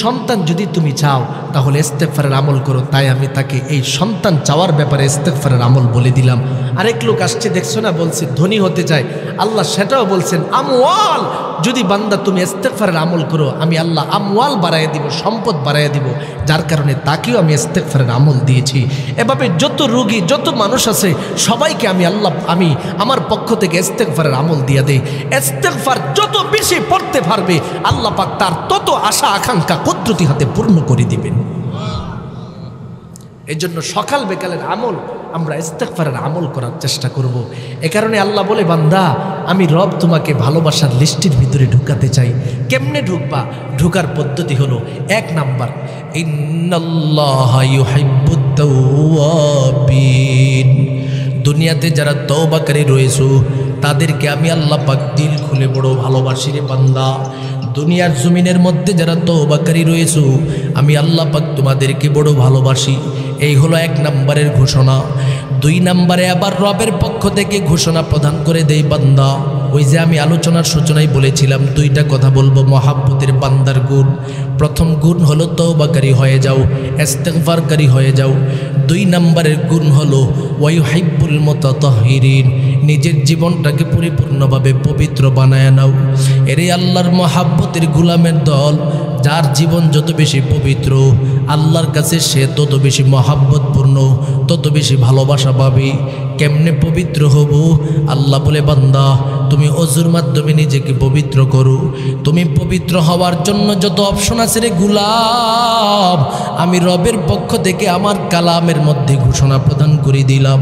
সন্তান যদি তুমি চাও তাহলে ইস্তেগফারের আমল করো। তাই আমি তাকে এই সন্তান চাওয়ার ব্যাপারে ইস্তেগফারের আমল বলে দিলাম। আরেক লোক আসছে দেখছো না, বলছে ধনী হতে চায়, আল্লাহ সেটাও বলছেন আমওয়াল, যদি বান্দা তুমি ইস্তেগফারের আমল করো আমি আল্লাহ আমওয়াল বাড়াইয়া দিব, সম্পদ বাড়াইয়া দিব, যার কারণে তাকেও আমি ইস্তেগফারের আমল দিয়েছি। এভাবে যত রোগী যত মানুষ আছে সবাইকে আমি আমার পক্ষ থেকে ইস্তেগফারের আমল দিয়ে দেই। ইস্তেগফার যত বেশি পড়তে পারবে আল্লাহ পাক তার তত আশা আকাঙ্ক্ষা কুদরতি হাতে পূর্ণ করে দিবেন। এই জন্য সকাল বিকালের আমল আমরা ইস্তেগফারের আমল করার চেষ্টা করব। এ কারণে আল্লাহ বলে বান্দা আমি রব তোমাকে ভালোবাসার লিস্টের ভিতরে ঢুকাতে চাই। কেমনে ঢুকবা? ঢুকার পদ্ধতি হলো 1 নাম্বার, ইন্নাল্লাহা ইউহিব্বুত তাওয়াবিন। দুনিয়াতে যারা তওবাকারী রয়েছে তাদেরকে আমি আল্লাহ পাক দিল খুলে বড় ভালোবাসি রে বান্দা। দুনিয়ার জমিনের মধ্যে যারা তওবাকারী রয়েছে আমি আল্লাহ পাক তোমাদেরকে বড় ভালোবাসি। এই হলো 1 নম্বরের ঘোষণা। 2 নম্বরে আবার রবের পক্ষ থেকে ঘোষণা প্রদান করে দেই বান্দা। ওই যে আমি আলোচনার সূচনায় বলেছিলাম 2টা কথা বলবো মহাব্বতের বান্দার গুণ। প্রথম গুণ হলো তওবাকারী হয়ে যাও, ইস্তেগফারকারী হয়ে যাও। 2 নম্বরের গুণ হলো ওয়াইহিব্বুল মুতাতাহহিরিন, নিজের জীবনটাকে পরিপূর্ণভাবে পবিত্র বানায় নাও। এরে আল্লাহর মহাব্বতের গোলামের দল, যার জীবন যত বেশি পবিত্র আল্লাহর কাছে সে তত বেশি মহাব্বতপূর্ণ, তত বেশি ভালোবাসা পাবে। কেমনে পবিত্র হব? আল্লাহ বলে বান্দা তুমি ওযুর মাধ্যমে নিজেকে পবিত্র করো। তুমি পবিত্র হওয়ার জন্য যত অপশন আছে রে গোলাম, আমি রবের পক্ষ থেকে আমার কালামের মধ্যে ঘোষণা প্রদান করে দিলাম।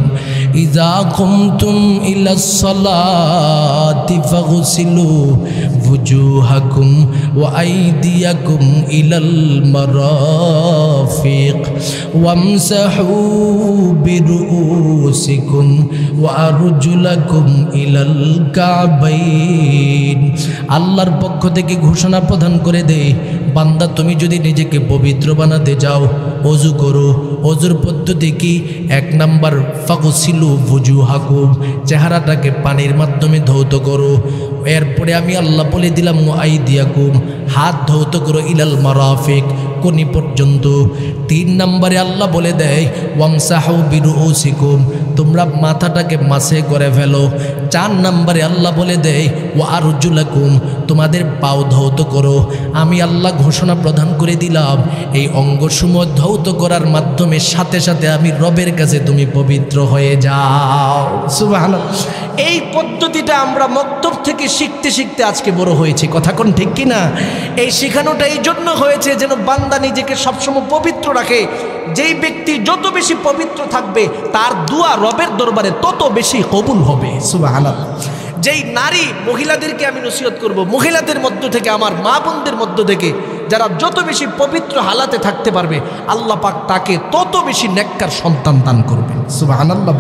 ইযা কুমতুম ইলাস সালাতি ফাগসিলু ওয়ুজুহাকুম ওয়া আইদিয়াকুম ইলাল মারাফিক ওয়ামসাহু বিরুউসিকুম ওয়া আরজুলাকুম ইলাল কাবাইন। আল্লাহর পক্ষ থেকে ঘোষণা প্রদান করে দে বান্দা তুমি যদি নিজেকে পবিত্র বানাতে চাও ওযু করো। ওযুর পদ্ধতি কি? 1 নাম্বার ফাগসিলু ওয়ুজুহাকুম, চেহারাটাকে পানির মাধ্যমে ধৌত করো। এরপরে আমি আল্লাহ বলে দিলাম আইদিয়াকুম, হাত ধৌত করো ইলাল মারাফিক, কোনি পর্যন্ত। 3 নম্বরে আল্লাহ বলে দেয় ওয়ামসাহু বিরুউসিকুম, তোমরা মাথাটাকে মাসে করে ফেলো। 4 নম্বরে আল্লাহ বলে দেয় ওয়া আরজুলাকুম, তোমাদের পাও ধৌত করো। আমি আল্লাহ ঘোষণা প্রদান করে দিলাম এই অঙ্গসমূহ ধৌত করার মাধ্যমে সাথে সাথে আমি রবের কাছে তুমি পবিত্র হয়ে যাও। সুবহানাল্লাহ। এই পদ্ধতিটা আমরা মক্তব থেকে শিখতে শিখতে আজকে বড় হয়েছি, কথা কোন ঠিক কিনা? এই শেখানোটা এই জন্য হয়েছে যেন বান্দা নিজেকে সবসময় পবিত্র রাখে। যেই ব্যক্তি যত বেশি পবিত্র থাকবে তার দোয়া রবের দরবারে তত বেশি কবুল হবে। সুবহানাল্লাহ। যেই নারী, মহিলাদেরকে আমি নসিহত করব, মহিলাদের মধ্য থেকে আমার মা বোনদের মধ্য থেকে যারা যত বেশি পবিত্র হালাতে থাকতে পারবে আল্লাহ পাক তাকে তত বেশি নেককার সন্তান দান করবেন। সুবহানাল্লাহ।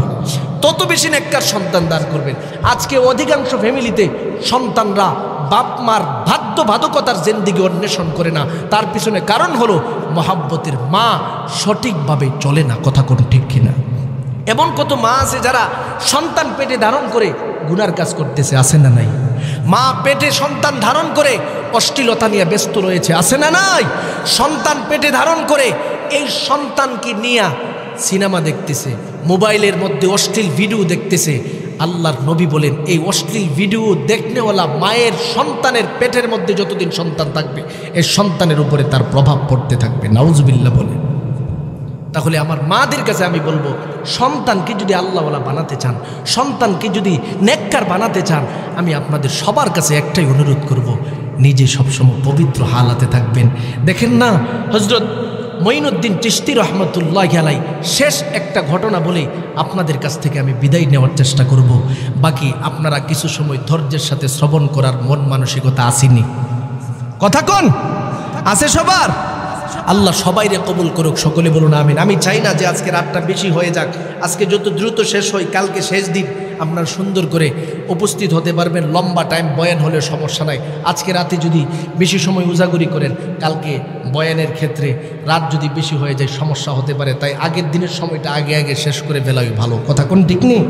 তত বেশি নেককার সন্তান দান করবেন। আজকে অধিকাংশ ফ্যামিলিতে সন্তানরা বাপ মার বাধ্যবাধকতার জিন্দেগি অন্বেষণ করে না। তার পিছনে কারণ হলো মহাব্বতের মা সঠিকভাবে চলে না, কথা কোন ঠিক কিনা? এমন কত মা আছে যারা সন্তান পেটে ধারণ করে গুনার কাজ করতেছে, আছে না নাই? মা পেটে সন্তান ধারণ করে অশ্লীলতা নিয়ে ব্যস্ত রয়েছে, আছে না নাই? সন্তান পেটে ধারণ করে এই সন্তানকে নিয়ে সিনেমা দেখতেছে, মোবাইলের মধ্যে অশ্লীল ভিডিও দেখতেছে। আল্লাহর নবী বলেন এই অশ্লীল ভিডিও দেখনেওয়ালা মায়ের সন্তানের পেটের মধ্যে যতদিন সন্তান থাকবে এই সন্তানের উপরে তার প্রভাব পড়তে থাকবে। নাউজুবিল্লাহ বলেন। তাহলে আমার মাদের কাছে আমি বলবো সন্তানকে যদি আল্লাহওয়ালা বানাতে চান, সন্তানকে যদি নেককার বানাতে চান, আমি আপনাদের সবার কাছে একটাই অনুরোধ করব, নিজে সবসময় পবিত্র হালাতে থাকবেন। দেখেন না হযরত মঈনুদ্দিন চিশতি রহমতুল্লাহি আলাইহি শেষ একটা ঘটনা বলে আপনাদের কাছ থেকে আমি বিদায় নেওয়ার চেষ্টা করব। বাকি আপনারা কিছু সময় ধৈর্যের সাথে শ্রবণ করার মন মানসিকতা আসেনি, কথা কোন আছে সবার? আল্লাহ সবাইরে কবুল করুক, সকলে বলুন আমিন। আমি চাই না যে আজকে রাতটা বেশি হয়ে যাক, আজকে যত দ্রুত শেষ হয় কালকে শেষ দিন আপনার সুন্দর করে উপস্থিত হতে পারবেন। লম্বা টাইম বয়ান হলে সমস্যা নাই। আজকে রাতে যদি বেশি সময় উজাগরি করেন, কালকে বয়ানের ক্ষেত্রে রাত যদি বেশি হয়ে যায় সমস্যা হতে পারে। তাই আগের দিনের সময়টা আগে আগে শেষ করে ফেলাই ভালো। কথা কোন ঠিক নেই?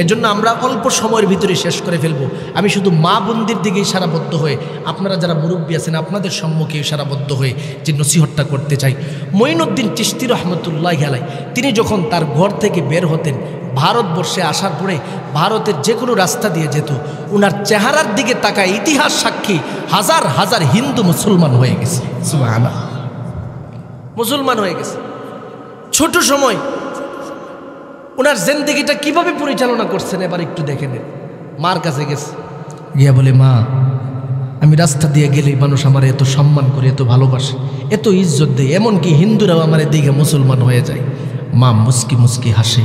এজন্য আমরা অল্প সময়ের ভিতরে শেষ করে ফেলবো। আমি শুধু মা বোনদের দিকে ইশারাবদ্ধ হয়ে, আপনারা যারা মুরব্বী আছেন আপনাদের সম্মুখে ইশারাবদ্ধ হয়ে যে নসিহতটা করতে চাই। মঈনুদ্দিন চিশতি রহমতুল্লাহ আলাইহি তিনি যখন তার ঘর থেকে বের হতেন, ভারতবর্ষে আসার পরে ভারতের যে কোনো রাস্তা দিয়ে যেত, ওনার চেহারার দিকে তাকায় ইতিহাস সাক্ষী হাজার হাজার হিন্দু মুসলমান হয়ে গেছে। সুবহানাল্লাহ, মুসলমান হয়ে গেছে। ছোট সময় ওনার জিন্দেগিটা কিভাবে পরিচালনা করছেন এবার একটু দেখে নেন। মার কাছে গেছে, গিয়া বলে, মা আমি রাস্তা দিয়ে গেলেই মানুষ আমার এত সম্মান করে, এত ভালোবাসে, এত ইজ্জত দেয়, এমনকি হিন্দুরাও আমার দিকে মুসলমান হয়ে যায়। মা মুস্কি মুস্কি হাসে।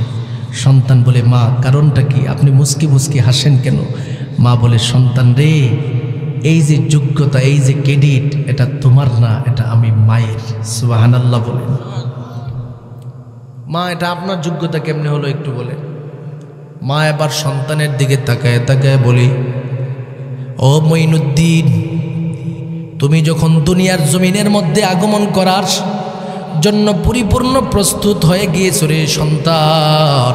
সন্তান বলে, মা কারণটা কি? আপনি মুস্কি মুস্কি হাসেন কেন? মা বলে, সন্তান রে, এই যে যোগ্যতা, এই যে ক্রেডিট, এটা তোমার না, এটা আমি মায়ের। সুবহানাল্লাহ বলেন। মা এটা আপনার যোগ্যতা কেমনে হলো একটু বলে। মা এবার সন্তানের দিকে তাকায় তাকায় বলে, ও মঈনুদ্দিন, তুমি যখন দুনিয়ার জমিনের মধ্যে আগমন করার জন্য পরিপূর্ণ প্রস্তুত হয়ে গিয়েছ রে সন্তান,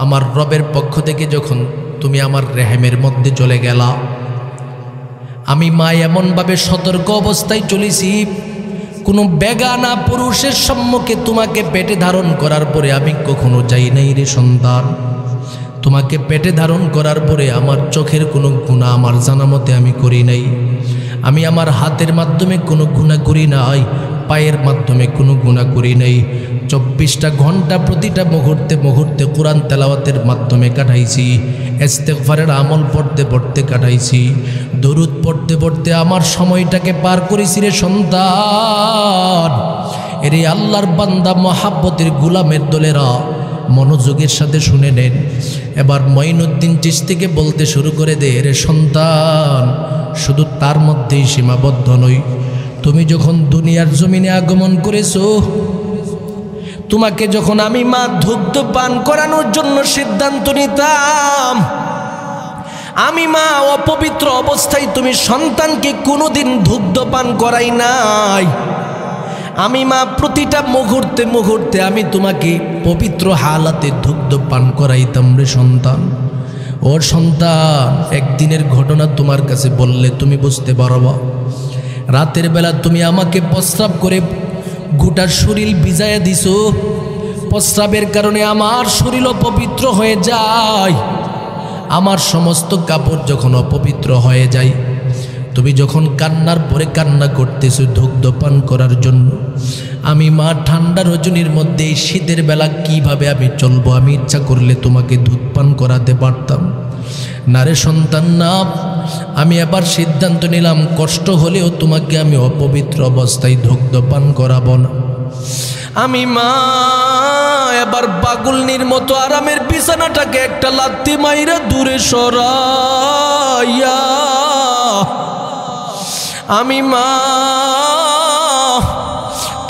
আমার রবের পক্ষ থেকে যখন তুমি আমার রেহেমের মধ্যে চলে গেলা, আমি মা এমনভাবে সতর্ক অবস্থায় চলেছি, কোনো বেগানা পুরুষের সম্মুখে তোমাকে পেটে ধারণ করার পরে আমি কখনো যাই নাই রে সন্তান। তোমাকে পেটে ধারণ করার পরে আমার চোখের কোনো গুনাহ আমার জানা মতে আমি করি নাই। আমি আমার হাতের মাধ্যমে কোনো গুনাহ করি নাই, পায়ের মাধ্যমে কোনো গুনাহ করি নাই। 24টা ঘন্টা প্রতিটা মুহূর্তে মুহূর্তে কোরআন তেলাওয়াতের মাধ্যমে কাটাইছি, ইস্তেগফারের আমল পড়তে পড়তে কাটাইছি, দরুদ পড়তে পড়তে আমার সময়টাকে পার করেছি রে সন্তান। এরে আল্লাহর বান্দা মহাব্বতের গোলামের দলেরা মনোযোগের সাথে শুনে নেন। এবার মঈনুদ্দিন চিশতিকে বলতে শুরু করে দে, রে সন্তান, শুধু তার মধ্যেই সীমাবদ্ধ নই। তুমি যখন দুনিয়ার জমিনে আগমন করেছো, তোমাকে যখন আমি মা দুগ্ধ পান করানোর জন্য সিদ্ধান্ত নিতাম, আমি মা অপবিত্র অবস্থায় তুমি সন্তানকে কোনোদিন দুগ্ধ পান করাই নাই। আমি মা প্রতিটা মুহূর্তে মুহূর্তে আমি তোমাকে পবিত্র হালাতে দুগ্ধ পান করাইতাম রে সন্তান। ও সন্তান, একদিনের ঘটনা তোমার কাছে বললে তুমি বুঝতে পারবা। রাতের বেলা তুমি আমাকে প্রস্রাব করে গোটা শরীর ভিজাইয়া দিছো। প্রস্রাবের কারণে আমার শরীর অপবিত্র হয়ে যায়। আমার সমস্ত কাপড় যখন অপবিত্র হয়ে যায়, তুমি যখন কান্নার পরে কান্না করতেছো দুগ্ধ পান করার জন্য, আমি মা ঠান্ডা রজনীর মধ্যে শীতের বেলা কিভাবে আমি চলবো? আমি ইচ্ছা করলে তোমাকে দুধ পান করাতে পারতাম না রে সন্তান, না। আমি এবার সিদ্ধান্ত নিলাম, কষ্ট হলেও তোমাকে আমি অপবিত্র অবস্থায় দুগ্ধ পান করাবো না। আমি মা এবার পাগলনির মতো আরামের বিছানাটাকে একটা লাত্তি মাইরা দূরে সরাইয়া, আমি মা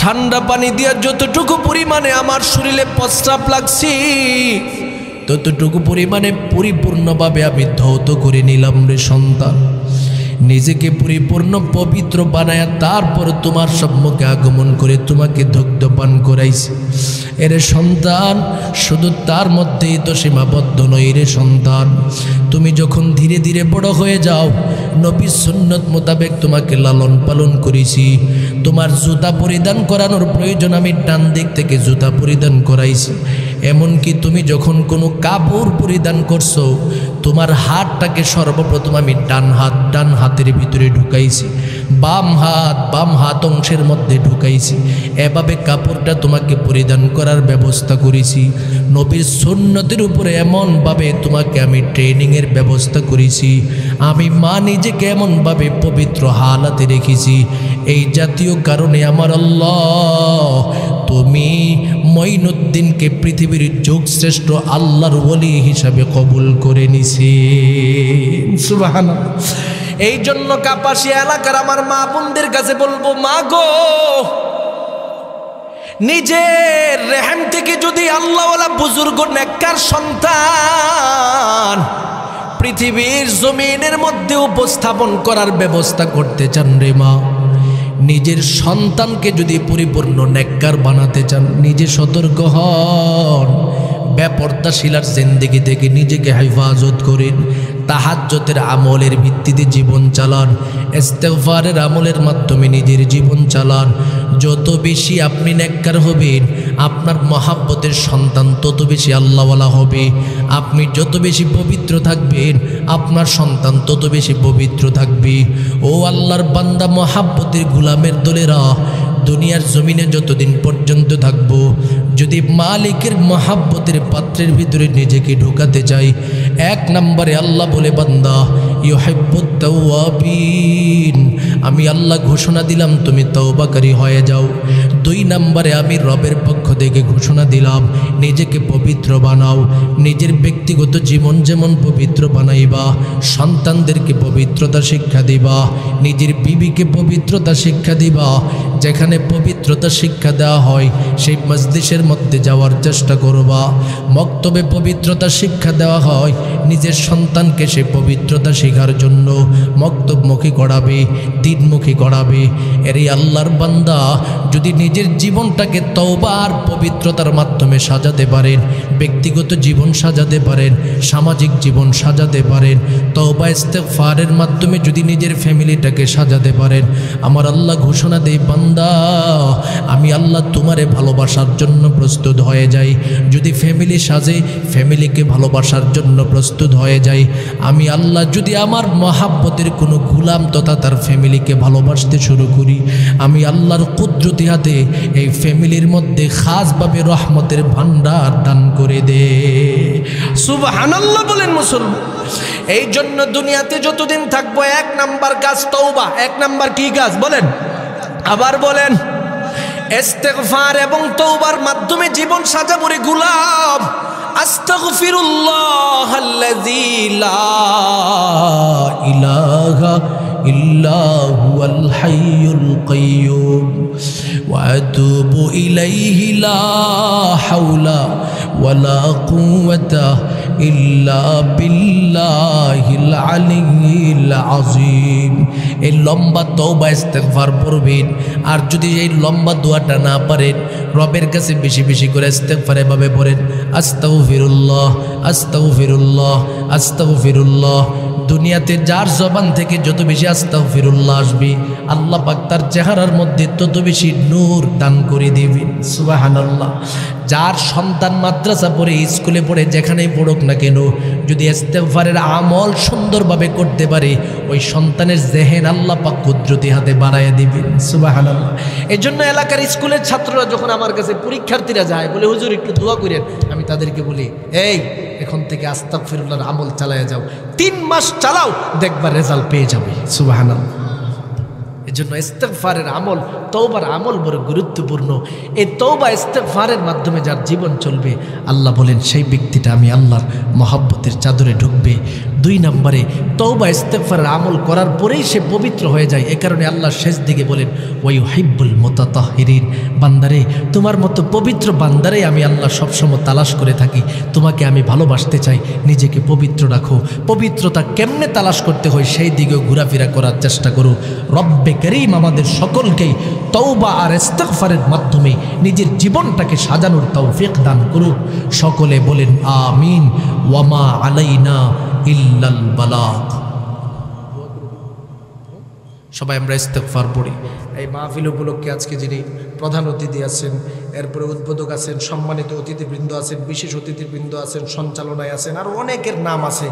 ঠান্ডা পানি দিয়া যতটুকু পরিমাণে আমার শরীরে প্রস্রাব লাগছি, ততটুকু পরিমাণে পরিপূর্ণভাবে আমি ধৌত করে নিলাম রে সন্তান। নিজেকে পরিপূর্ণ পবিত্র বানায়া তারপর তোমার সম্মুখে আগমন করে তোমাকে দুগ্ধ পান করাইছি। এরে সন্তান, শুধু তার মধ্যেই তো সীমাবদ্ধ নয় রে সন্তান। তুমি যখন ধীরে ধীরে বড় হয়ে যাও, নবী সুন্নত মোতাবেক তোমাকে লালন পালন করেছি। তোমার জুতা পরিধান করানোর প্রয়োজন, আমি ডান দিক থেকে জুতা পরিধান করাইছি। এমনকি তুমি যখন কোনো কাপড় পরিধান করছো, তোমার হাতটাকে সর্বপ্রথম আমি ডান হাতের ভিতরে ঢুকাইছি, বাম হাত অংশের মধ্যে ঢুকাইছি। এভাবে কাপড়টা তোমাকে পরিধান করার ব্যবস্থা করেছি। নবীর সুন্নতের উপরে এমনভাবে তোমাকে আমি ট্রেনিংয়ের ব্যবস্থা করেছি। আমি মা নিজেকে এমনভাবে পবিত্র হালাতে রেখেছি। এই জাতীয় কারণে আমার আল্লাহ তুমি মঈনুদ্দিনকে পৃথিবীর যুগশ্রেষ্ঠ আল্লাহর ওলি হিসাবে কবুল করে নিছি। সুবহানাল্লাহ। এই জন্য কাপাসিয়া এলাকার আমার মা বোনদের কাছে বলবো, মা গো, নিজের রেহেম থেকে যদি আল্লাহওয়ালা বুজুর্গ নেককার সন্তান পৃথিবীর জমিনের মধ্যে উপস্থাপন করার ব্যবস্থা করতে চান রে মা, নিজের সন্তানকে যদি পরিপূর্ণ নেককার বানাতে চান, নিজে সতর্ক হন, বেপরদাশীলার জিন্দেগি থেকে নিজেকে হেফাজত করেন, তাহাজ্জুদের আমলের ভিত্তিতে জীবন চালান, ইস্তেগফারের আমলের মাধ্যমে নিজের জীবন চালান। যত বেশি আপনি নেককার হবেন, আপনার মহাব্বতের সন্তান তত বেশি আল্লাহওয়ালা হবে। আপনি যত বেশি পবিত্র থাকবেন, আপনার সন্তান তত বেশি পবিত্র থাকবে। ও আল্লাহর বান্দা, মহাব্বতের গোলামের দলেরা, দুনিয়ার জমিনে যতদিন পর্যন্ত থাকব, যদি মালিকের মহাব্বতের পাত্রের ভিতরে নিজেকে ঢোকাতে চাই, এক নম্বরে আল্লাহ বলে, বান্দা ইউহিব্বুত তাওয়াবিন, আমি আল্লাহ ঘোষণা দিলাম তুমি তওবাকারী হয়ে যাও। দুই নম্বরে আমি রবের পক্ষ থেকে ঘোষণা দিলাম নিজেকে পবিত্র বানাও। নিজের ব্যক্তিগত জীবন যেমন পবিত্র বানাইবা, সন্তানদেরকে পবিত্রতা শিক্ষা দিবা, নিজের বিবিকে পবিত্রতা শিক্ষা দিবা। যেখানে পবিত্রতা শিক্ষা দেওয়া হয় সেই মজলিসের মধ্যে যাওয়ার চেষ্টা করবা। মক্তবে পবিত্রতা শিক্ষা দেওয়া হয়, নিজের সন্তানকে সেই পবিত্রতা শেখার জন্য মক্তবমুখী করাবে, দিনমুখী করাবে। এরই আল্লাহর বান্দা যদি নিজের জীবনটাকে তওবা আর পবিত্রতার মাধ্যমে সাজাতে পারেন, ব্যক্তিগত জীবন সাজাতে পারেন, সামাজিক জীবন সাজাতে পারেন, তওবা ইস্তেগফারের মাধ্যমে যদি নিজের ফ্যামিলিটাকে সাজাতে পারেন, আমার আল্লাহ ঘোষণা দেয়, বান্দা আমি আল্লাহ তোমারে ভালোবাসার জন্য প্রস্তুত হয়ে যাই। যদি ফ্যামিলি সাজে, ফ্যামিলিকে ভালোবাসার জন্য প্রস্তুত হয়ে যাই। আমি আল্লাহ যদি আমার মহাব্বতের কোনো গোলাম তথা তার ফ্যামিলিকে ভালোবাসতে শুরু করি, আমি আল্লাহর কুদরতি হাতে এই ফ্যামিলির মধ্যে খাসভাবে রহমতের ভান্ডার দান করে দে। সুবহানাল্লাহ বলেন মুসলমান। এই জন্য দুনিয়াতে যতদিন থাকবো, এক নাম্বার কাজ তওবা। এক নাম্বার কি কাজ বলেন? আবার বলেন। ইস্তেগফার এবং তওবার মাধ্যমে জীবন সাজাবো রে গোলাম। আস্তাগফিরুল্লাহাল্লাযী লা ইলাহা ইল্লা হুয়াল হাইয়ুল কাইয়্যুম ওয়া আতুবু ইলাইহি লা হাওলা ওয়ালা কুওয়াতা ইল্লা বিল্লাহিল আলিয়্যিল আযীম। এই লম্বা তওবা ইস্তেগফার পড়বেন। আর যদি এই লম্বা দোয়াটা না পারেন, রবের কাছে বেশি বেশি করে ইস্তেগফার এভাবে পড়েন, আস্তাগফিরুল্লাহ আস্তাগফিরুল্লাহ আস্তাগফিরুল্লাহ। দুনিয়াতে যার জবান থেকে যত বেশি আস্তাগফিরুল্লাহ আসবে, আল্লাহ পাক তার চেহারার মধ্যে তত বেশি নূর দান করে দিবেন। সুবহানাল্লাহ। যার সন্তান মাদ্রাসা পড়ে, স্কুলে পড়ে, যেখানেই পড়ুক না কেন, যদি ইস্তেগফারের আমল সুন্দরভাবে করতে পারে, ওই সন্তানের জেহেন আল্লাহ পাক কুদরতি হাতে বাড়াইয়া দিবেন। সুবহানাল্লাহ। এই জন্য এলাকার স্কুলের ছাত্ররা যখন আমার কাছে পরীক্ষার্থীরা যায়, বলে হুজুর একটু দোয়া করেন, আমি তাদেরকে বলি, এই এখন থেকে আস্তাগফিরুল্লাহর আমল চালায়া যাও, 3 মাস চালাও, দেখবা রেজাল্ট পেয়ে যাবে। সুবহানাল্লাহ। এজন্য ইস্তেগফারের আমল, তওবার আমল বড় গুরুত্বপূর্ণ। এই তওবা ইস্তেগফারের মাধ্যমে যার জীবন চলবে, আল্লাহ বলেন সেই ব্যক্তিটা আমি আল্লাহর মহব্বতের চাদরে ঢুকবে। 2 নম্বরে তওবা ইস্তেগফারের আমল করার পরেই সে পবিত্র হয়ে যায়। এ কারণে আল্লাহ শেষ দিকে বলেন, ওয়া ইউহিব্বুল মুতাতাহহিরিন, বান্দারে তোমার মতো পবিত্র বান্দারে আমি আল্লাহ সবসময় তালাশ করে থাকি। তোমাকে আমি ভালোবাসতে চাই, নিজেকে পবিত্র রাখো। পবিত্রতা কেমনে তালাশ করতে হয় সেই দিকেও ঘোরাফেরা করার চেষ্টা করো। রব্বে করিম আমাদের সকলকেই তওবা আর ইস্তেগফারের মাধ্যমে নিজের জীবনটাকে সাজানোর তৌফিক দান করুন। সকলে বলেন আমিন। ওয়ামা আলাইনা ইল্লাল বালাগ। সবাই আমরা ইস্তেগফার পড়ি। এই মাহফিল উপলক্ষে আজকে যিনি প্রধান অতিথি আছেন, এরপরে উদ্বোধক আছেন, সম্মানিত অতিথিবৃন্দ আছেন, বিশেষ অতিথিবৃন্দ আছেন, সঞ্চালনায় আছেন, আর অনেকের নাম আছে।